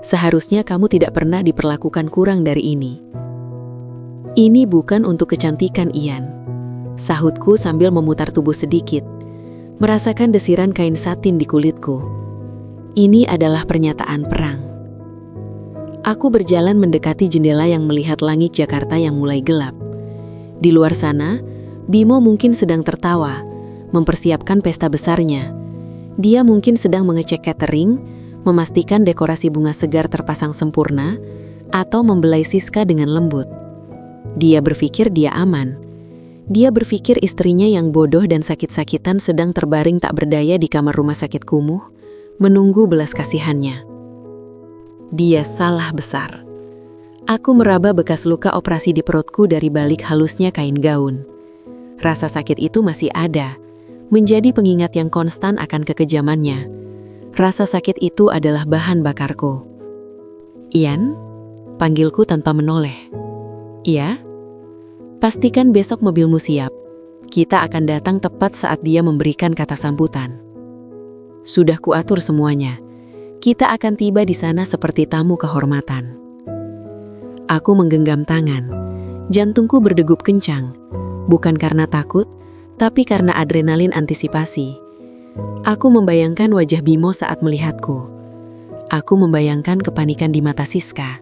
Seharusnya kamu tidak pernah diperlakukan kurang dari ini." "Ini bukan untuk kecantikan, Ian," sahutku sambil memutar tubuh sedikit, merasakan desiran kain satin di kulitku. "Ini adalah pernyataan perang." Aku berjalan mendekati jendela yang melihat langit Jakarta yang mulai gelap. Di luar sana, Bimo mungkin sedang tertawa, mempersiapkan pesta besarnya. Dia mungkin sedang mengecek catering, memastikan dekorasi bunga segar terpasang sempurna, atau membelai Siska dengan lembut. Dia berpikir dia aman. Dia berpikir istrinya yang bodoh dan sakit-sakitan sedang terbaring tak berdaya di kamar rumah sakit kumuh, menunggu belas kasihannya. Dia salah besar. Aku meraba bekas luka operasi di perutku dari balik halusnya kain gaun. Rasa sakit itu masih ada, menjadi pengingat yang konstan akan kekejamannya. Rasa sakit itu adalah bahan bakarku. "Ian?" panggilku tanpa menoleh. "Iya?" "Pastikan besok mobilmu siap. Kita akan datang tepat saat dia memberikan kata sambutan." "Sudah kuatur semuanya. Kita akan tiba di sana seperti tamu kehormatan." Aku menggenggam tangan. Jantungku berdegup kencang. Bukan karena takut, tapi karena adrenalin antisipasi. Aku membayangkan wajah Bimo saat melihatku. Aku membayangkan kepanikan di mata Siska.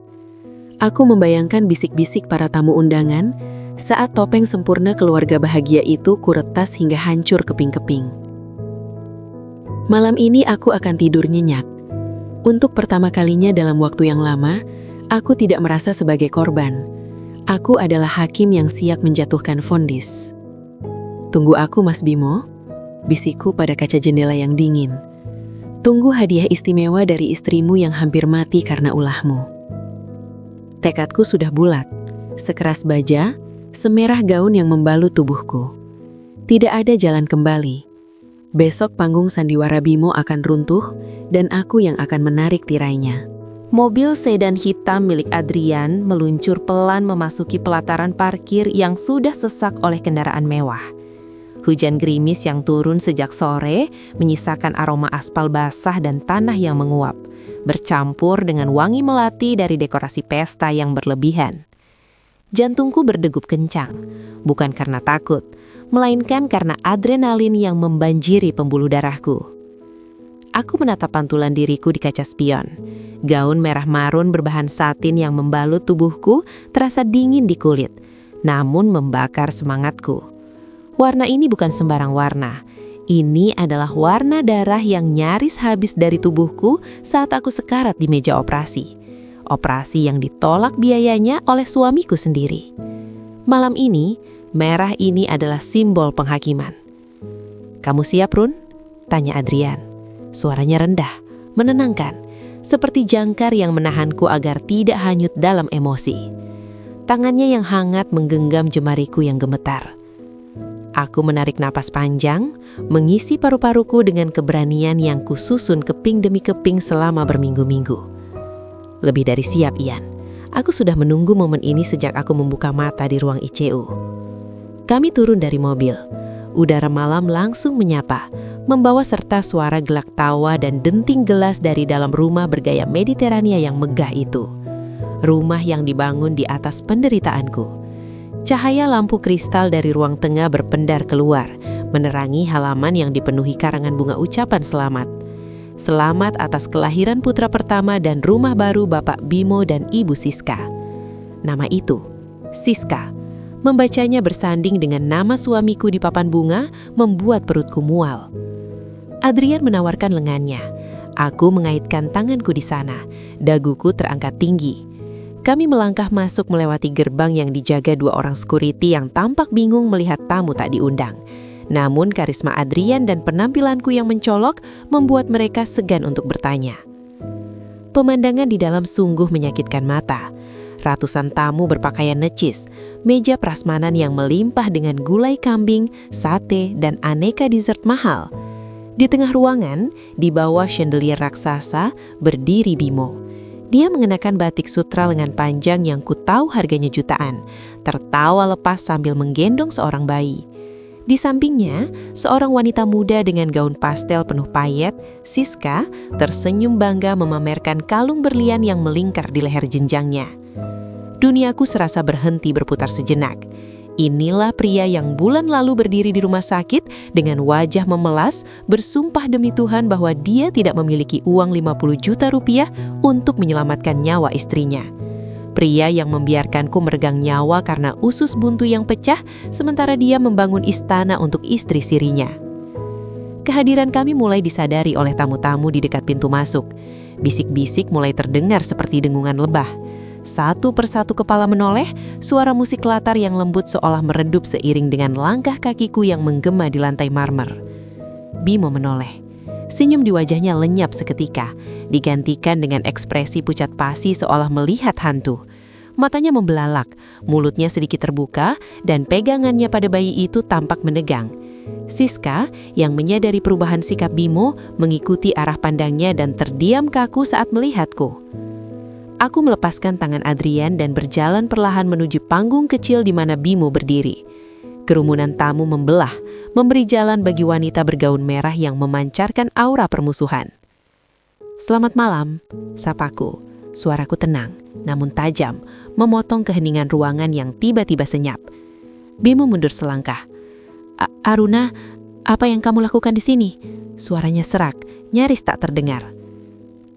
Aku membayangkan bisik-bisik para tamu undangan saat topeng sempurna keluarga bahagia itu kuretas hingga hancur keping-keping. Malam ini aku akan tidur nyenyak. Untuk pertama kalinya dalam waktu yang lama, aku tidak merasa sebagai korban. Aku adalah hakim yang siap menjatuhkan vondis. "Tunggu aku, Mas Bimo," bisikku pada kaca jendela yang dingin. "Tunggu hadiah istimewa dari istrimu yang hampir mati karena ulahmu." Tekadku sudah bulat, sekeras baja, semerah gaun yang membalut tubuhku. Tidak ada jalan kembali. Besok panggung sandiwara Bimo akan runtuh dan aku yang akan menarik tirainya. Mobil sedan hitam milik Adrian meluncur pelan memasuki pelataran parkir yang sudah sesak oleh kendaraan mewah. Hujan gerimis yang turun sejak sore menyisakan aroma aspal basah dan tanah yang menguap, bercampur dengan wangi melati dari dekorasi pesta yang berlebihan. Jantungku berdegup kencang, bukan karena takut, melainkan karena adrenalin yang membanjiri pembuluh darahku. Aku menatap pantulan diriku di kaca spion. Gaun merah marun berbahan satin yang membalut tubuhku terasa dingin di kulit, namun membakar semangatku. Warna ini bukan sembarang warna. Ini adalah warna darah yang nyaris habis dari tubuhku saat aku sekarat di meja operasi. Operasi yang ditolak biayanya oleh suamiku sendiri. Malam ini, merah ini adalah simbol penghakiman. "Kamu siap, Run?" tanya Adrian. Suaranya rendah, menenangkan, seperti jangkar yang menahanku agar tidak hanyut dalam emosi. Tangannya yang hangat menggenggam jemariku yang gemetar. Aku menarik napas panjang, mengisi paru-paruku dengan keberanian yang kususun keping demi keping selama berminggu-minggu. Lebih dari siap, Ian. Aku sudah menunggu momen ini sejak aku membuka mata di ruang ICU. Kami turun dari mobil. Udara malam langsung menyapa, membawa serta suara gelak tawa dan denting gelas dari dalam rumah bergaya Mediterania yang megah itu. Rumah yang dibangun di atas penderitaanku. Cahaya lampu kristal dari ruang tengah berpendar keluar, menerangi halaman yang dipenuhi karangan bunga ucapan selamat. Selamat atas kelahiran putra pertama dan rumah baru Bapak Bimo dan Ibu Siska. Nama itu, Siska. Membacanya bersanding dengan nama suamiku di papan bunga membuat perutku mual. Adrian menawarkan lengannya. Aku mengaitkan tanganku di sana. Daguku terangkat tinggi. Kami melangkah masuk melewati gerbang yang dijaga 2 orang security yang tampak bingung melihat tamu tak diundang. Namun karisma Adrian dan penampilanku yang mencolok membuat mereka segan untuk bertanya. Pemandangan di dalam sungguh menyakitkan mata. Ratusan tamu berpakaian necis, meja prasmanan yang melimpah dengan gulai kambing, sate, dan aneka dessert mahal. Di tengah ruangan, di bawah chandelier raksasa, berdiri Bimo. Dia mengenakan batik sutra lengan panjang yang ku tahu harganya jutaan, tertawa lepas sambil menggendong seorang bayi. Di sampingnya, seorang wanita muda dengan gaun pastel penuh payet, Siska, tersenyum bangga memamerkan kalung berlian yang melingkar di leher jenjangnya. Duniaku serasa berhenti berputar sejenak. Inilah pria yang bulan lalu berdiri di rumah sakit dengan wajah memelas, bersumpah demi Tuhan bahwa dia tidak memiliki uang 50 juta rupiah untuk menyelamatkan nyawa istrinya. Pria yang membiarkanku meregang nyawa karena usus buntu yang pecah, sementara dia membangun istana untuk istri sirinya. Kehadiran kami mulai disadari oleh tamu-tamu di dekat pintu masuk. Bisik-bisik mulai terdengar seperti dengungan lebah. Satu persatu kepala menoleh, suara musik latar yang lembut seolah meredup seiring dengan langkah kakiku yang menggema di lantai marmer. Bimo menoleh. Senyum di wajahnya lenyap seketika, digantikan dengan ekspresi pucat pasi seolah melihat hantu. Matanya membelalak, mulutnya sedikit terbuka, dan pegangannya pada bayi itu tampak menegang. Siska, yang menyadari perubahan sikap Bimo, mengikuti arah pandangnya dan terdiam kaku saat melihatku. Aku melepaskan tangan Adrian dan berjalan perlahan menuju panggung kecil di mana Bimo berdiri. Kerumunan tamu membelah, memberi jalan bagi wanita bergaun merah yang memancarkan aura permusuhan. "Selamat malam," sapaku. Suaraku tenang, namun tajam, memotong keheningan ruangan yang tiba-tiba senyap. Bimo mundur selangkah. "Aruna, apa yang kamu lakukan di sini?" Suaranya serak, nyaris tak terdengar.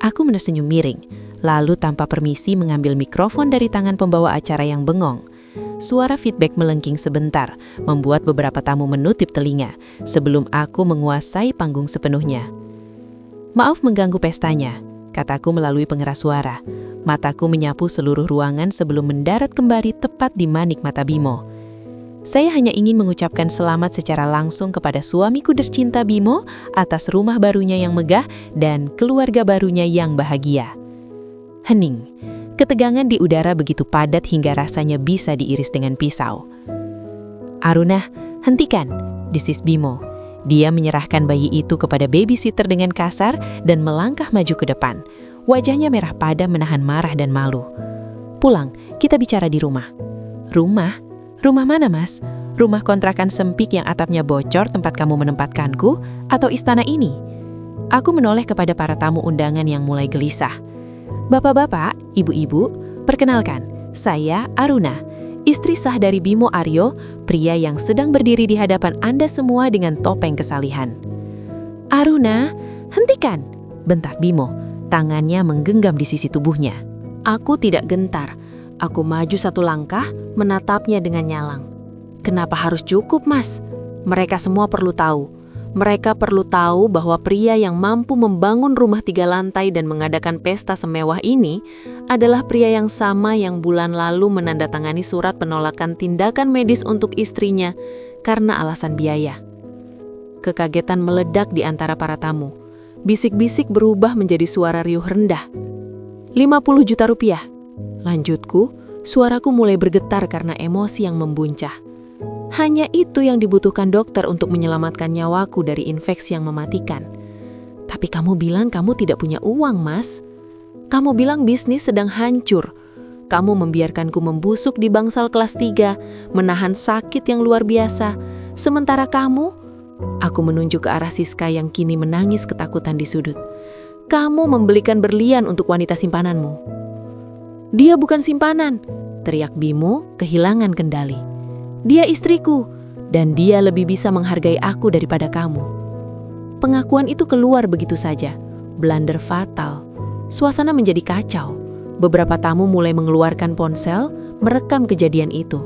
Aku tersenyum miring, lalu tanpa permisi mengambil mikrofon dari tangan pembawa acara yang bengong. Suara feedback melengking sebentar, membuat beberapa tamu menutup telinga sebelum aku menguasai panggung sepenuhnya. "Maaf mengganggu pestanya," kataku melalui pengeras suara. Mataku menyapu seluruh ruangan sebelum mendarat kembali tepat di manik mata Bimo. "Saya hanya ingin mengucapkan selamat secara langsung kepada suamiku tercinta Bimo atas rumah barunya yang megah dan keluarga barunya yang bahagia." Hening. Ketegangan di udara begitu padat hingga rasanya bisa diiris dengan pisau. "Aruna, hentikan," desis Bimo. Dia menyerahkan bayi itu kepada babysitter dengan kasar dan melangkah maju ke depan. Wajahnya merah padam menahan marah dan malu. Pulang, kita bicara di rumah. Rumah? Rumah mana, Mas? Rumah kontrakan sempit yang atapnya bocor tempat kamu menempatkanku, atau istana ini? Aku menoleh kepada para tamu undangan yang mulai gelisah. Bapak-bapak, ibu-ibu, perkenalkan, saya Aruna, istri sah dari Bimo Aryo, pria yang sedang berdiri di hadapan Anda semua dengan topeng kesalihan. Aruna, hentikan, bentak Bimo, tangannya menggenggam di sisi tubuhnya. Aku tidak gentar, aku maju satu langkah, menatapnya dengan nyalang. Kenapa harus cukup, Mas? Mereka semua perlu tahu. Mereka perlu tahu bahwa pria yang mampu membangun rumah 3 lantai dan mengadakan pesta semewah ini adalah pria yang sama yang bulan lalu menandatangani surat penolakan tindakan medis untuk istrinya karena alasan biaya. Kekagetan meledak di antara para tamu. Bisik-bisik berubah menjadi suara riuh rendah. 50 juta rupiah. Lanjutku, suaraku mulai bergetar karena emosi yang membuncah. Hanya itu yang dibutuhkan dokter untuk menyelamatkan nyawaku dari infeksi yang mematikan. Tapi kamu bilang kamu tidak punya uang, Mas. Kamu bilang bisnis sedang hancur. Kamu membiarkanku membusuk di bangsal kelas 3, menahan sakit yang luar biasa. Sementara kamu, aku menunjuk ke arah Siska yang kini menangis ketakutan di sudut. Kamu membelikan berlian untuk wanita simpananmu. Dia bukan simpanan, teriak Bimo kehilangan kendali. Dia istriku, dan dia lebih bisa menghargai aku daripada kamu. Pengakuan itu keluar begitu saja, blunder fatal. Suasana menjadi kacau. Beberapa tamu mulai mengeluarkan ponsel, merekam kejadian itu.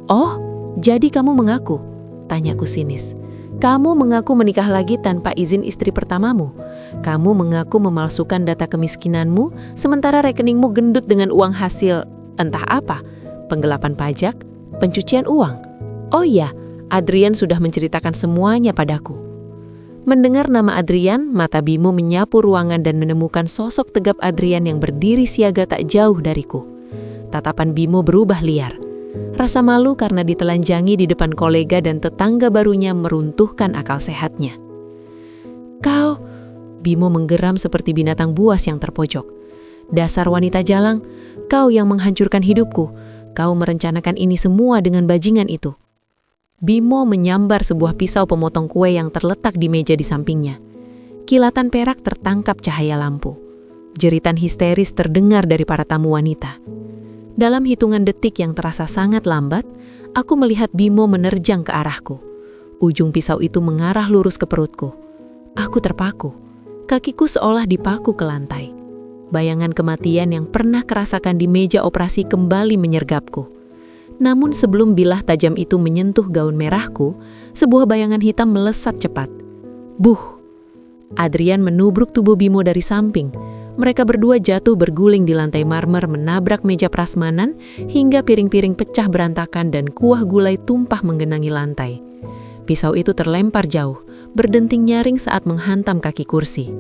Oh, jadi kamu mengaku? Tanyaku sinis. Kamu mengaku menikah lagi tanpa izin istri pertamamu. Kamu mengaku memalsukan data kemiskinanmu, sementara rekeningmu gendut dengan uang hasil, entah apa, penggelapan pajak, pencucian uang. Oh iya, Adrian sudah menceritakan semuanya padaku. Mendengar nama Adrian, mata Bimo menyapu ruangan dan menemukan sosok tegap Adrian yang berdiri siaga tak jauh dariku. Tatapan Bimo berubah liar. Rasa malu karena ditelanjangi di depan kolega dan tetangga barunya meruntuhkan akal sehatnya. Kau, Bimo menggeram seperti binatang buas yang terpojok. Dasar wanita jalang, kau yang menghancurkan hidupku. Kau merencanakan ini semua dengan bajingan itu. Bimo menyambar sebuah pisau pemotong kue yang terletak di meja di sampingnya. Kilatan perak tertangkap cahaya lampu. Jeritan histeris terdengar dari para tamu wanita. Dalam hitungan detik yang terasa sangat lambat, aku melihat Bimo menerjang ke arahku. Ujung pisau itu mengarah lurus ke perutku. Aku terpaku. Kakiku seolah dipaku ke lantai. Bayangan kematian yang pernah kerasakan di meja operasi kembali menyergapku. Namun sebelum bilah tajam itu menyentuh gaun merahku, sebuah bayangan hitam melesat cepat. Buh! Adrian menubruk tubuh Bimo dari samping. Mereka berdua jatuh berguling di lantai marmer menabrak meja prasmanan hingga piring-piring pecah berantakan dan kuah gulai tumpah menggenangi lantai. Pisau itu terlempar jauh, berdenting nyaring saat menghantam kaki kursi.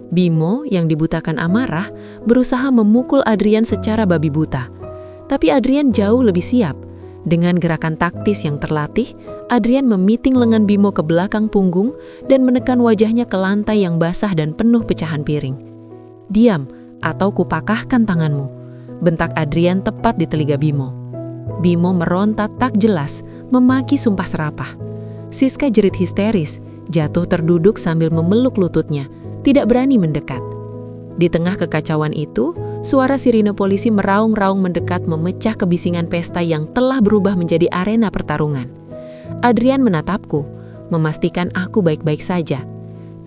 Bimo yang dibutakan amarah berusaha memukul Adrian secara babi buta. Tapi Adrian jauh lebih siap. Dengan gerakan taktis yang terlatih, Adrian memiting lengan Bimo ke belakang punggung dan menekan wajahnya ke lantai yang basah dan penuh pecahan piring. Diam, atau kupakahkan tanganmu, bentak Adrian tepat di telinga Bimo. Bimo meronta tak jelas, memaki sumpah serapah. Siska jerit histeris, jatuh terduduk sambil memeluk lututnya. Tidak berani mendekat. Di tengah kekacauan itu, suara sirine polisi meraung-raung mendekat memecah kebisingan pesta yang telah berubah menjadi arena pertarungan. Adrian menatapku, memastikan aku baik-baik saja.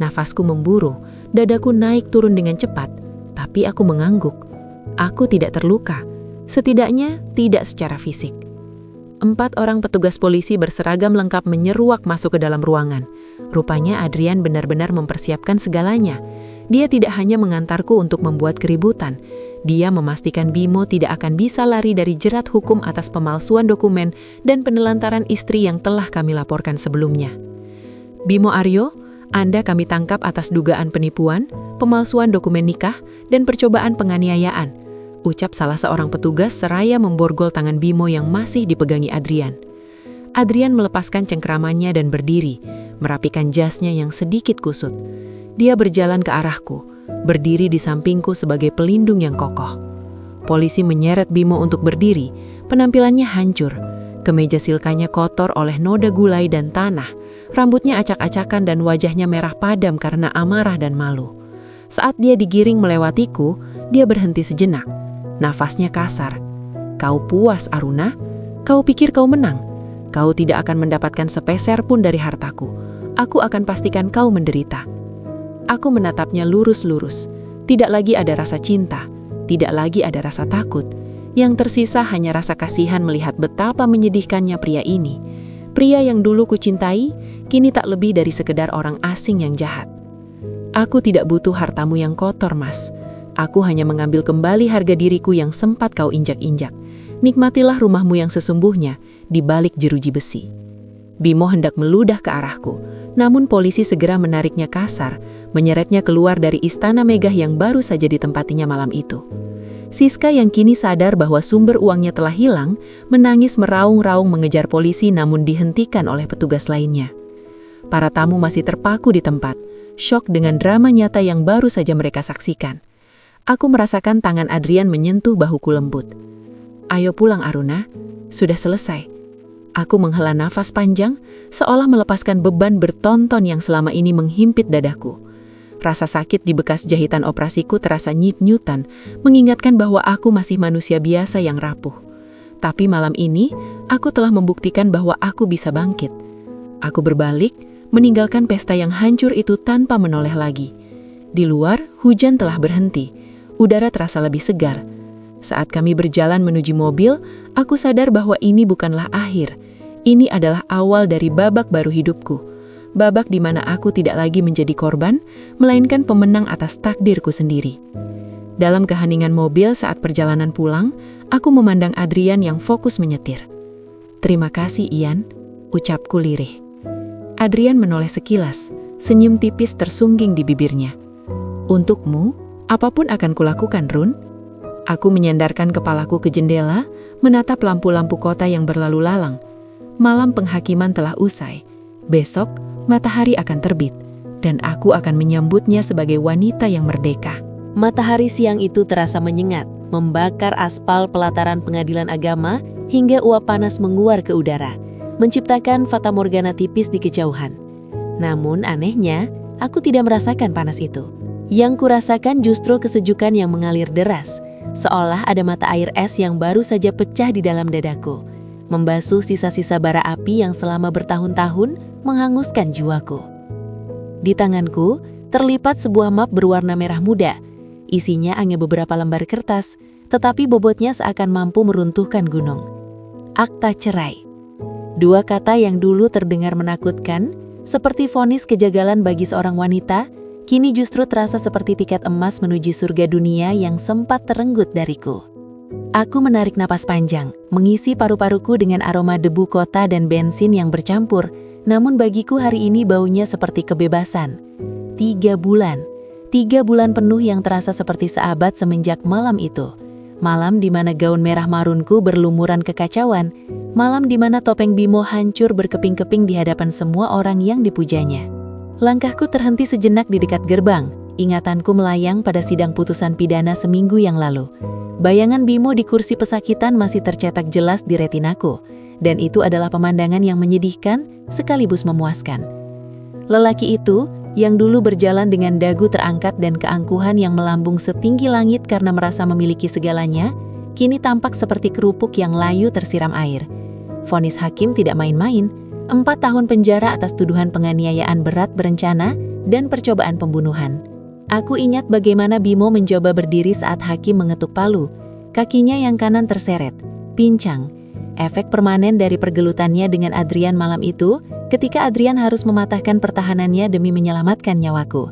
Nafasku memburu, dadaku naik turun dengan cepat, tapi aku mengangguk. Aku tidak terluka, setidaknya tidak secara fisik. 4 orang petugas polisi berseragam lengkap menyeruak masuk ke dalam ruangan. Rupanya Adrian benar-benar mempersiapkan segalanya. Dia tidak hanya mengantarku untuk membuat keributan. Dia memastikan Bimo tidak akan bisa lari dari jerat hukum atas pemalsuan dokumen dan penelantaran istri yang telah kami laporkan sebelumnya. Bimo Aryo, Anda kami tangkap atas dugaan penipuan, pemalsuan dokumen nikah, dan percobaan penganiayaan, ucap salah seorang petugas seraya memborgol tangan Bimo yang masih dipegangi Adrian. Adrian melepaskan cengkramannya dan berdiri, merapikan jasnya yang sedikit kusut. Dia berjalan ke arahku, berdiri di sampingku sebagai pelindung yang kokoh. Polisi menyeret Bimo untuk berdiri, penampilannya hancur. Kemeja silkanya kotor oleh noda gulai dan tanah, rambutnya acak-acakan dan wajahnya merah padam karena amarah dan malu. Saat dia digiring melewatiku, dia berhenti sejenak. Nafasnya kasar. "Kau puas, Aruna? Kau pikir kau menang? Kau tidak akan mendapatkan sepeser pun dari hartaku. Aku akan pastikan kau menderita." Aku menatapnya lurus-lurus. Tidak lagi ada rasa cinta, tidak lagi ada rasa takut. Yang tersisa hanya rasa kasihan melihat betapa menyedihkannya pria ini. Pria yang dulu kucintai, kini tak lebih dari sekedar orang asing yang jahat. "Aku tidak butuh hartamu yang kotor, Mas. Aku hanya mengambil kembali harga diriku yang sempat kau injak-injak. Nikmatilah rumahmu yang sesungguhnya di balik jeruji besi." Bimo hendak meludah ke arahku, namun polisi segera menariknya kasar, menyeretnya keluar dari istana megah yang baru saja ditempatinya malam itu. Siska yang kini sadar bahwa sumber uangnya telah hilang, menangis meraung-raung mengejar polisi namun dihentikan oleh petugas lainnya. Para tamu masih terpaku di tempat, syok dengan drama nyata yang baru saja mereka saksikan. Aku merasakan tangan Adrian menyentuh bahuku lembut. "Ayo pulang, Aruna. Sudah selesai." Aku menghela nafas panjang, seolah melepaskan beban bertonton yang selama ini menghimpit dadaku. Rasa sakit di bekas jahitan operasiku terasa nyut-nyutan, mengingatkan bahwa aku masih manusia biasa yang rapuh. Tapi malam ini, aku telah membuktikan bahwa aku bisa bangkit. Aku berbalik, meninggalkan pesta yang hancur itu tanpa menoleh lagi. Di luar, hujan telah berhenti. Udara terasa lebih segar. Saat kami berjalan menuju mobil, aku sadar bahwa ini bukanlah akhir. Ini adalah awal dari babak baru hidupku. Babak di mana aku tidak lagi menjadi korban, melainkan pemenang atas takdirku sendiri. Dalam keheningan mobil saat perjalanan pulang, aku memandang Adrian yang fokus menyetir. "Terima kasih, Ian," ucapku lirih. Adrian menoleh sekilas, senyum tipis tersungging di bibirnya. "Untukmu, apapun akan kulakukan, Run." Aku menyandarkan kepalaku ke jendela, menatap lampu-lampu kota yang berlalu lalang. Malam penghakiman telah usai. Besok, matahari akan terbit, dan aku akan menyambutnya sebagai wanita yang merdeka. Matahari siang itu terasa menyengat, membakar aspal pelataran pengadilan agama hingga uap panas menguar ke udara, menciptakan fatamorgana tipis di kejauhan. Namun anehnya, aku tidak merasakan panas itu. Yang kurasakan justru kesejukan yang mengalir deras, seolah ada mata air es yang baru saja pecah di dalam dadaku, membasuh sisa-sisa bara api yang selama bertahun-tahun menghanguskan jiwaku. Di tanganku, terlipat sebuah map berwarna merah muda. Isinya hanya beberapa lembar kertas, tetapi bobotnya seakan mampu meruntuhkan gunung. Akta cerai. Dua kata yang dulu terdengar menakutkan, seperti vonis kejagalan bagi seorang wanita, kini justru terasa seperti tiket emas menuju surga dunia yang sempat terenggut dariku. Aku menarik napas panjang, mengisi paru-paruku dengan aroma debu kota dan bensin yang bercampur, namun bagiku hari ini baunya seperti kebebasan. 3 bulan. 3 bulan penuh yang terasa seperti seabad semenjak malam itu. Malam di mana gaun merah marunku berlumuran kekacauan, malam di mana topeng Bimo hancur berkeping-keping di hadapan semua orang yang dipujanya. Langkahku terhenti sejenak di dekat gerbang, ingatanku melayang pada sidang putusan pidana seminggu yang lalu. Bayangan Bimo di kursi pesakitan masih tercetak jelas di retinaku, dan itu adalah pemandangan yang menyedihkan sekaligus memuaskan. Lelaki itu, yang dulu berjalan dengan dagu terangkat dan keangkuhan yang melambung setinggi langit karena merasa memiliki segalanya, kini tampak seperti kerupuk yang layu tersiram air. Vonis hakim tidak main-main, 4 tahun penjara atas tuduhan penganiayaan berat berencana dan percobaan pembunuhan. Aku ingat bagaimana Bimo mencoba berdiri saat hakim mengetuk palu. Kakinya yang kanan terseret, pincang. Efek permanen dari pergelutannya dengan Adrian malam itu, ketika Adrian harus mematahkan pertahanannya demi menyelamatkan nyawaku.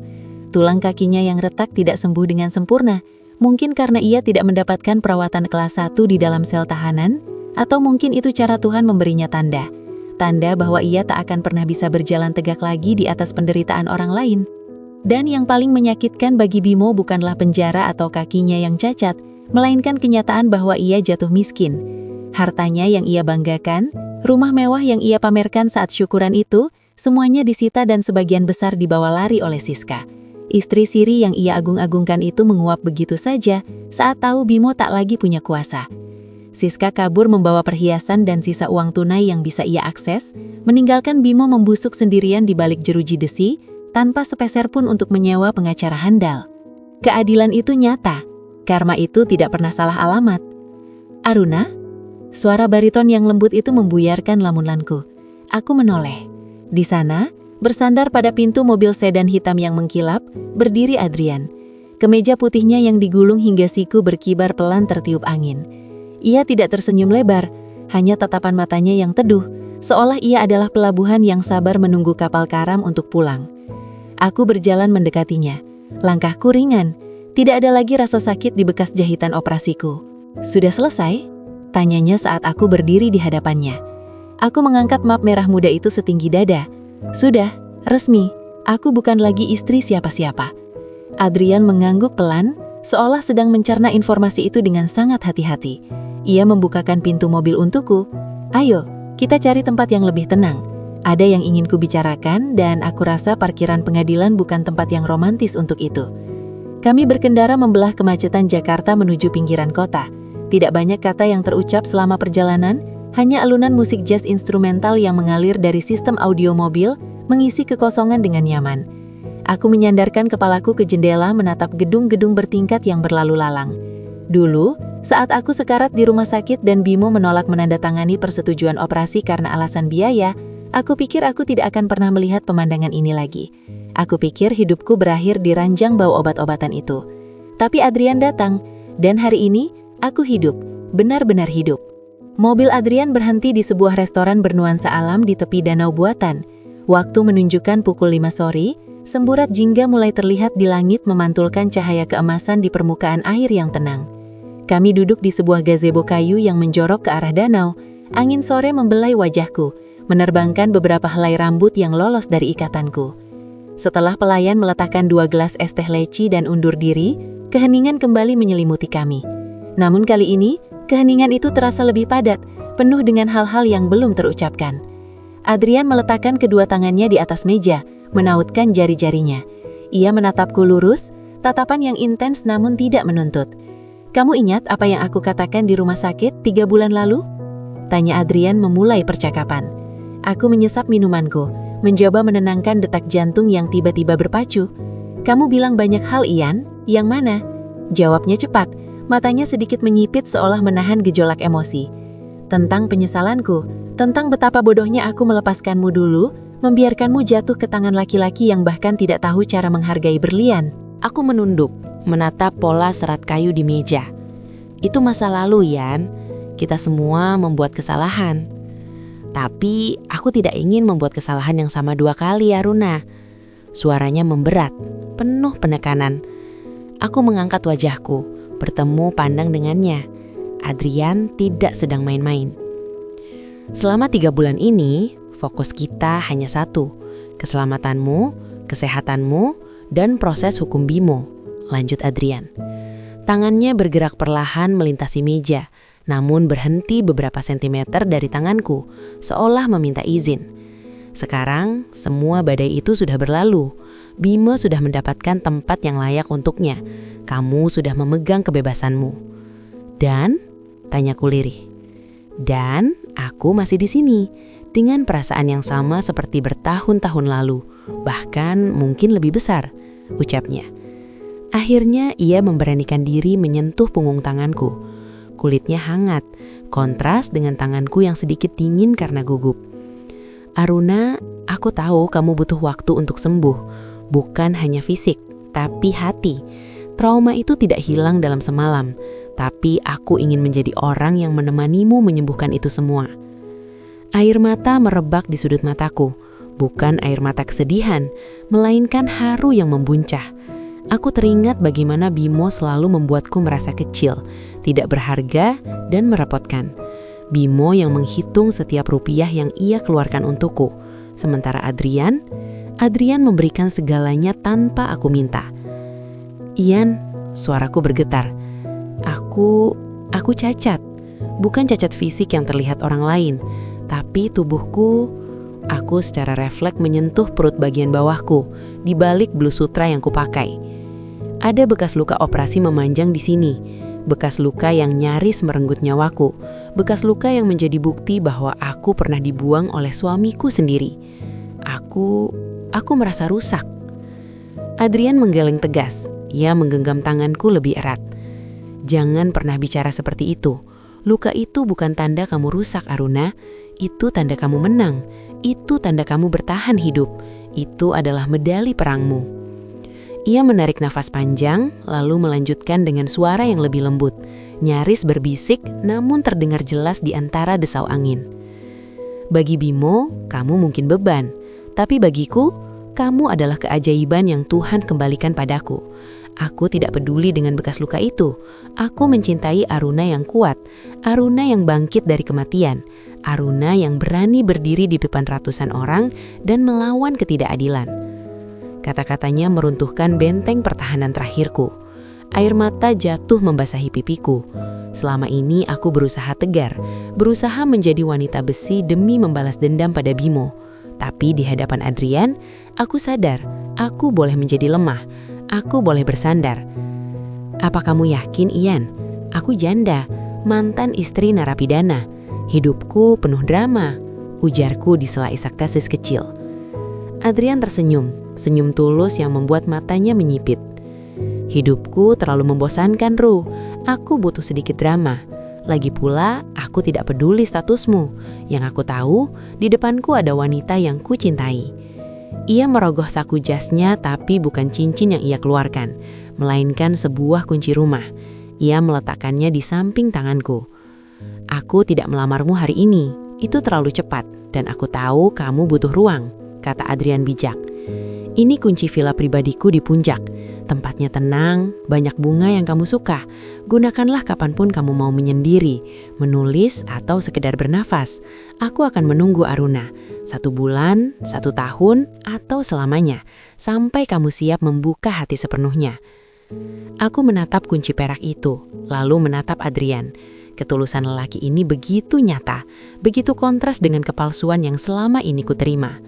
Tulang kakinya yang retak tidak sembuh dengan sempurna, mungkin karena ia tidak mendapatkan perawatan kelas 1 di dalam sel tahanan, atau mungkin itu cara Tuhan memberinya tanda. Tanda bahwa ia tak akan pernah bisa berjalan tegak lagi di atas penderitaan orang lain. Dan yang paling menyakitkan bagi Bimo bukanlah penjara atau kakinya yang cacat, melainkan kenyataan bahwa ia jatuh miskin. Hartanya yang ia banggakan, Rumah mewah yang ia pamerkan saat syukuran itu, semuanya disita dan sebagian besar dibawa lari oleh Siska. Istri Siri yang ia agung-agungkan itu menguap begitu saja saat tahu Bimo tak lagi punya kuasa. Siska kabur membawa perhiasan dan sisa uang tunai yang bisa ia akses, meninggalkan Bimo membusuk sendirian di balik jeruji besi, tanpa sepeser pun untuk menyewa pengacara handal. Keadilan itu nyata, karma itu tidak pernah salah alamat. "Aruna?" Suara bariton yang lembut itu membuyarkan lamunanku. Aku menoleh. Di sana, bersandar pada pintu mobil sedan hitam yang mengkilap, berdiri Adrian. Kemeja putihnya yang digulung hingga siku berkibar pelan tertiup angin. Ia tidak tersenyum lebar, hanya tatapan matanya yang teduh, seolah ia adalah pelabuhan yang sabar menunggu kapal karam untuk pulang. Aku berjalan mendekatinya. Langkahku ringan, tidak ada lagi rasa sakit di bekas jahitan operasiku. "Sudah selesai?" tanyanya saat aku berdiri di hadapannya. Aku mengangkat map merah muda itu setinggi dada. "Sudah, resmi, aku bukan lagi istri siapa-siapa." Adrian mengangguk pelan, seolah sedang mencerna informasi itu dengan sangat hati-hati. Ia membukakan pintu mobil untukku. "Ayo, kita cari tempat yang lebih tenang. Ada yang ingin kubicarakan dan aku rasa parkiran pengadilan bukan tempat yang romantis untuk itu." Kami berkendara membelah kemacetan Jakarta menuju pinggiran kota. Tidak banyak kata yang terucap selama perjalanan, hanya alunan musik jazz instrumental yang mengalir dari sistem audio mobil, mengisi kekosongan dengan nyaman. Aku menyandarkan kepalaku ke jendela menatap gedung-gedung bertingkat yang berlalu lalang. Dulu, saat aku sekarat di rumah sakit dan Bimo menolak menandatangani persetujuan operasi karena alasan biaya, aku pikir aku tidak akan pernah melihat pemandangan ini lagi. Aku pikir hidupku berakhir di ranjang bau obat-obatan itu. Tapi Adrian datang, dan hari ini, aku hidup, benar-benar hidup. Mobil Adrian berhenti di sebuah restoran bernuansa alam di tepi danau buatan. Waktu menunjukkan pukul 5 sore, semburat jingga mulai terlihat di langit memantulkan cahaya keemasan di permukaan air yang tenang. Kami duduk di sebuah gazebo kayu yang menjorok ke arah danau. Angin sore membelai wajahku, menerbangkan beberapa helai rambut yang lolos dari ikatanku. Setelah pelayan meletakkan 2 gelas es teh leci dan undur diri, keheningan kembali menyelimuti kami. Namun kali ini, keheningan itu terasa lebih padat, penuh dengan hal-hal yang belum terucapkan. Adrian meletakkan kedua tangannya di atas meja, menautkan jari-jarinya. Ia menatapku lurus, tatapan yang intens namun tidak menuntut. "Kamu ingat apa yang aku katakan di rumah sakit 3 bulan lalu?" tanya Adrian memulai percakapan. Aku menyesap minumanku, mencoba menenangkan detak jantung yang tiba-tiba berpacu. "Kamu bilang banyak hal, Ian. Yang mana?" Jawabnya cepat. Matanya sedikit menyipit seolah menahan gejolak emosi. "Tentang penyesalanku, tentang betapa bodohnya aku melepaskanmu dulu, membiarkanmu jatuh ke tangan laki-laki yang bahkan tidak tahu cara menghargai berlian." Aku menunduk, menatap pola serat kayu di meja. "Itu masa lalu, Yan. Kita semua membuat kesalahan. Tapi aku tidak ingin membuat kesalahan yang sama 2 kali, Aruna." Suaranya memberat, penuh penekanan. Aku mengangkat wajahku, bertemu pandang dengannya. Adrian tidak sedang main-main. "Selama 3 bulan ini, fokus kita hanya satu, keselamatanmu, kesehatanmu, dan proses hukum Bimo," lanjut Adrian. Tangannya bergerak perlahan melintasi meja, namun berhenti beberapa sentimeter dari tanganku, seolah meminta izin. Sekarang, semua badai itu sudah berlalu. Bimo sudah mendapatkan tempat yang layak untuknya. Kamu sudah memegang kebebasanmu. "Dan?" tanyaku lirih. "Dan aku masih di sini, dengan perasaan yang sama seperti bertahun-tahun lalu, bahkan mungkin lebih besar," ucapnya. Akhirnya ia memberanikan diri menyentuh punggung tanganku. Kulitnya hangat, kontras dengan tanganku yang sedikit dingin karena gugup. "Aruna, aku tahu kamu butuh waktu untuk sembuh. Bukan hanya fisik, tapi hati. Trauma itu tidak hilang dalam semalam, tapi aku ingin menjadi orang yang menemanimu menyembuhkan itu semua." Air mata merebak di sudut mataku, bukan air mata kesedihan, melainkan haru yang membuncah. Aku teringat bagaimana Bimo selalu membuatku merasa kecil, tidak berharga, dan merepotkan. Bimo yang menghitung setiap rupiah yang ia keluarkan untukku, sementara Adrian memberikan segalanya tanpa aku minta. "Ian," suaraku bergetar. Aku cacat. Bukan cacat fisik yang terlihat orang lain, Tapi tubuhku, aku secara refleks menyentuh perut bagian bawahku, di balik blus sutra yang kupakai. Ada bekas luka operasi memanjang di sini, bekas luka yang nyaris merenggut nyawaku, bekas luka yang menjadi bukti bahwa aku pernah dibuang oleh suamiku sendiri. Aku merasa rusak. Adrian menggeleng tegas. Ia menggenggam tanganku lebih erat. Jangan pernah bicara seperti itu. Luka itu bukan tanda kamu rusak, Aruna. Itu tanda kamu menang. Itu tanda kamu bertahan hidup. Itu adalah medali perangmu. Ia menarik nafas panjang, lalu melanjutkan dengan suara yang lebih lembut, nyaris berbisik namun terdengar jelas di antara desau angin. Bagi Bimo, kamu mungkin beban, tapi bagiku, kamu adalah keajaiban yang Tuhan kembalikan padaku. Aku tidak peduli dengan bekas luka itu. Aku mencintai Aruna yang kuat, Aruna yang bangkit dari kematian, Aruna yang berani berdiri di depan ratusan orang dan melawan ketidakadilan. Kata-katanya meruntuhkan benteng pertahanan terakhirku. Air mata jatuh membasahi pipiku. Selama ini aku berusaha tegar, berusaha menjadi wanita besi demi membalas dendam pada Bimo. Tapi di hadapan Adrian, aku sadar, aku boleh menjadi lemah, aku boleh bersandar. Apa kamu yakin, Ian? Aku janda, mantan istri narapidana. Hidupku penuh drama, ujarku di sela isak tesis kecil. Adrian tersenyum, senyum tulus yang membuat matanya menyipit. Hidupku terlalu membosankan, Ru. Aku butuh sedikit drama. Lagi pula, aku tidak peduli statusmu. Yang aku tahu, di depanku ada wanita yang kucintai. Ia merogoh saku jasnya, tapi bukan cincin yang ia keluarkan, melainkan sebuah kunci rumah. Ia meletakkannya di samping tanganku. Aku tidak melamarmu hari ini, itu terlalu cepat, dan aku tahu kamu butuh ruang, kata Adrian bijak. Ini kunci villa pribadiku di puncak. Tempatnya tenang, banyak bunga yang kamu suka. Gunakanlah kapanpun kamu mau menyendiri, menulis, atau sekedar bernafas. Aku akan menunggu, Aruna. 1 bulan, 1 tahun, atau selamanya. Sampai kamu siap membuka hati sepenuhnya. Aku menatap kunci perak itu, lalu menatap Adrian. Ketulusan lelaki ini begitu nyata, begitu kontras dengan kepalsuan yang selama ini kuterima.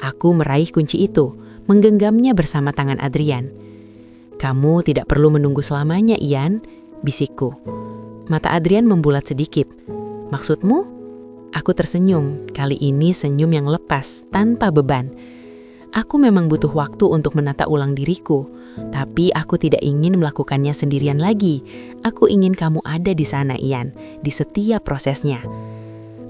Aku meraih kunci itu, menggenggamnya bersama tangan Adrian. Kamu tidak perlu menunggu selamanya, Ian, bisikku. Mata Adrian membulat sedikit. Maksudmu? Aku tersenyum, kali ini senyum yang lepas, tanpa beban. Aku memang butuh waktu untuk menata ulang diriku, tapi aku tidak ingin melakukannya sendirian lagi. Aku ingin kamu ada di sana, Ian, di setiap prosesnya.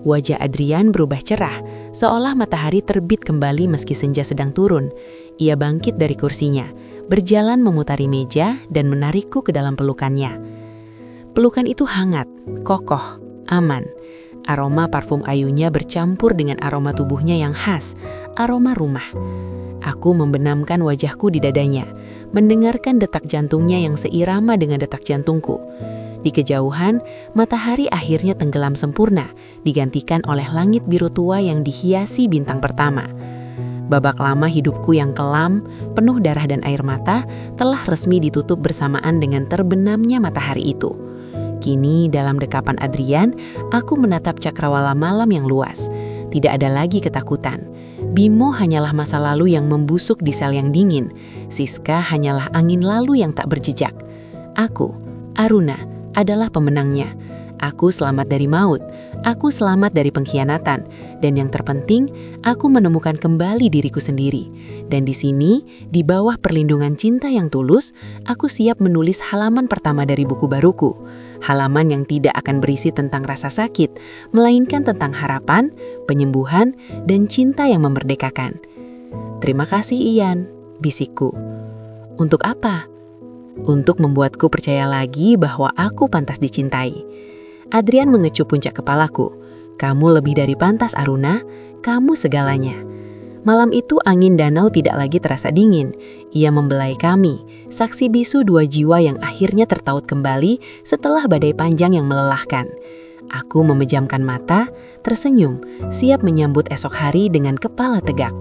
Wajah Adrian berubah cerah, seolah matahari terbit kembali meski senja sedang turun. Ia bangkit dari kursinya, berjalan memutari meja dan menarikku ke dalam pelukannya. Pelukan itu hangat, kokoh, aman. Aroma parfum ayunya bercampur dengan aroma tubuhnya yang khas, aroma rumah. Aku membenamkan wajahku di dadanya, mendengarkan detak jantungnya yang seirama dengan detak jantungku. Di kejauhan, matahari akhirnya tenggelam sempurna, digantikan oleh langit biru tua yang dihiasi bintang pertama. Babak lama hidupku yang kelam, penuh darah dan air mata, telah resmi ditutup bersamaan dengan terbenamnya matahari itu. Kini, dalam dekapan Adrian, aku menatap cakrawala malam yang luas. Tidak ada lagi ketakutan. Bimo hanyalah masa lalu yang membusuk di sel yang dingin. Siska hanyalah angin lalu yang tak berjejak. Aku, Aruna, adalah pemenangnya. Aku selamat dari maut, aku selamat dari pengkhianatan, dan yang terpenting, aku menemukan kembali diriku sendiri. Dan di sini, di bawah perlindungan cinta yang tulus, aku siap menulis halaman pertama dari buku baruku. Halaman yang tidak akan berisi tentang rasa sakit, melainkan tentang harapan, penyembuhan, dan cinta yang memerdekakan. Terima kasih, Ian, bisikku. Untuk apa? Untuk membuatku percaya lagi bahwa aku pantas dicintai. Adrian mengecup puncak kepalaku. Kamu lebih dari pantas, Aruna. Kamu segalanya. Malam itu angin danau tidak lagi terasa dingin. Ia membelai kami, saksi bisu 2 jiwa yang akhirnya tertaut kembali setelah badai panjang yang melelahkan. Aku memejamkan mata, tersenyum, siap menyambut esok hari dengan kepala tegak.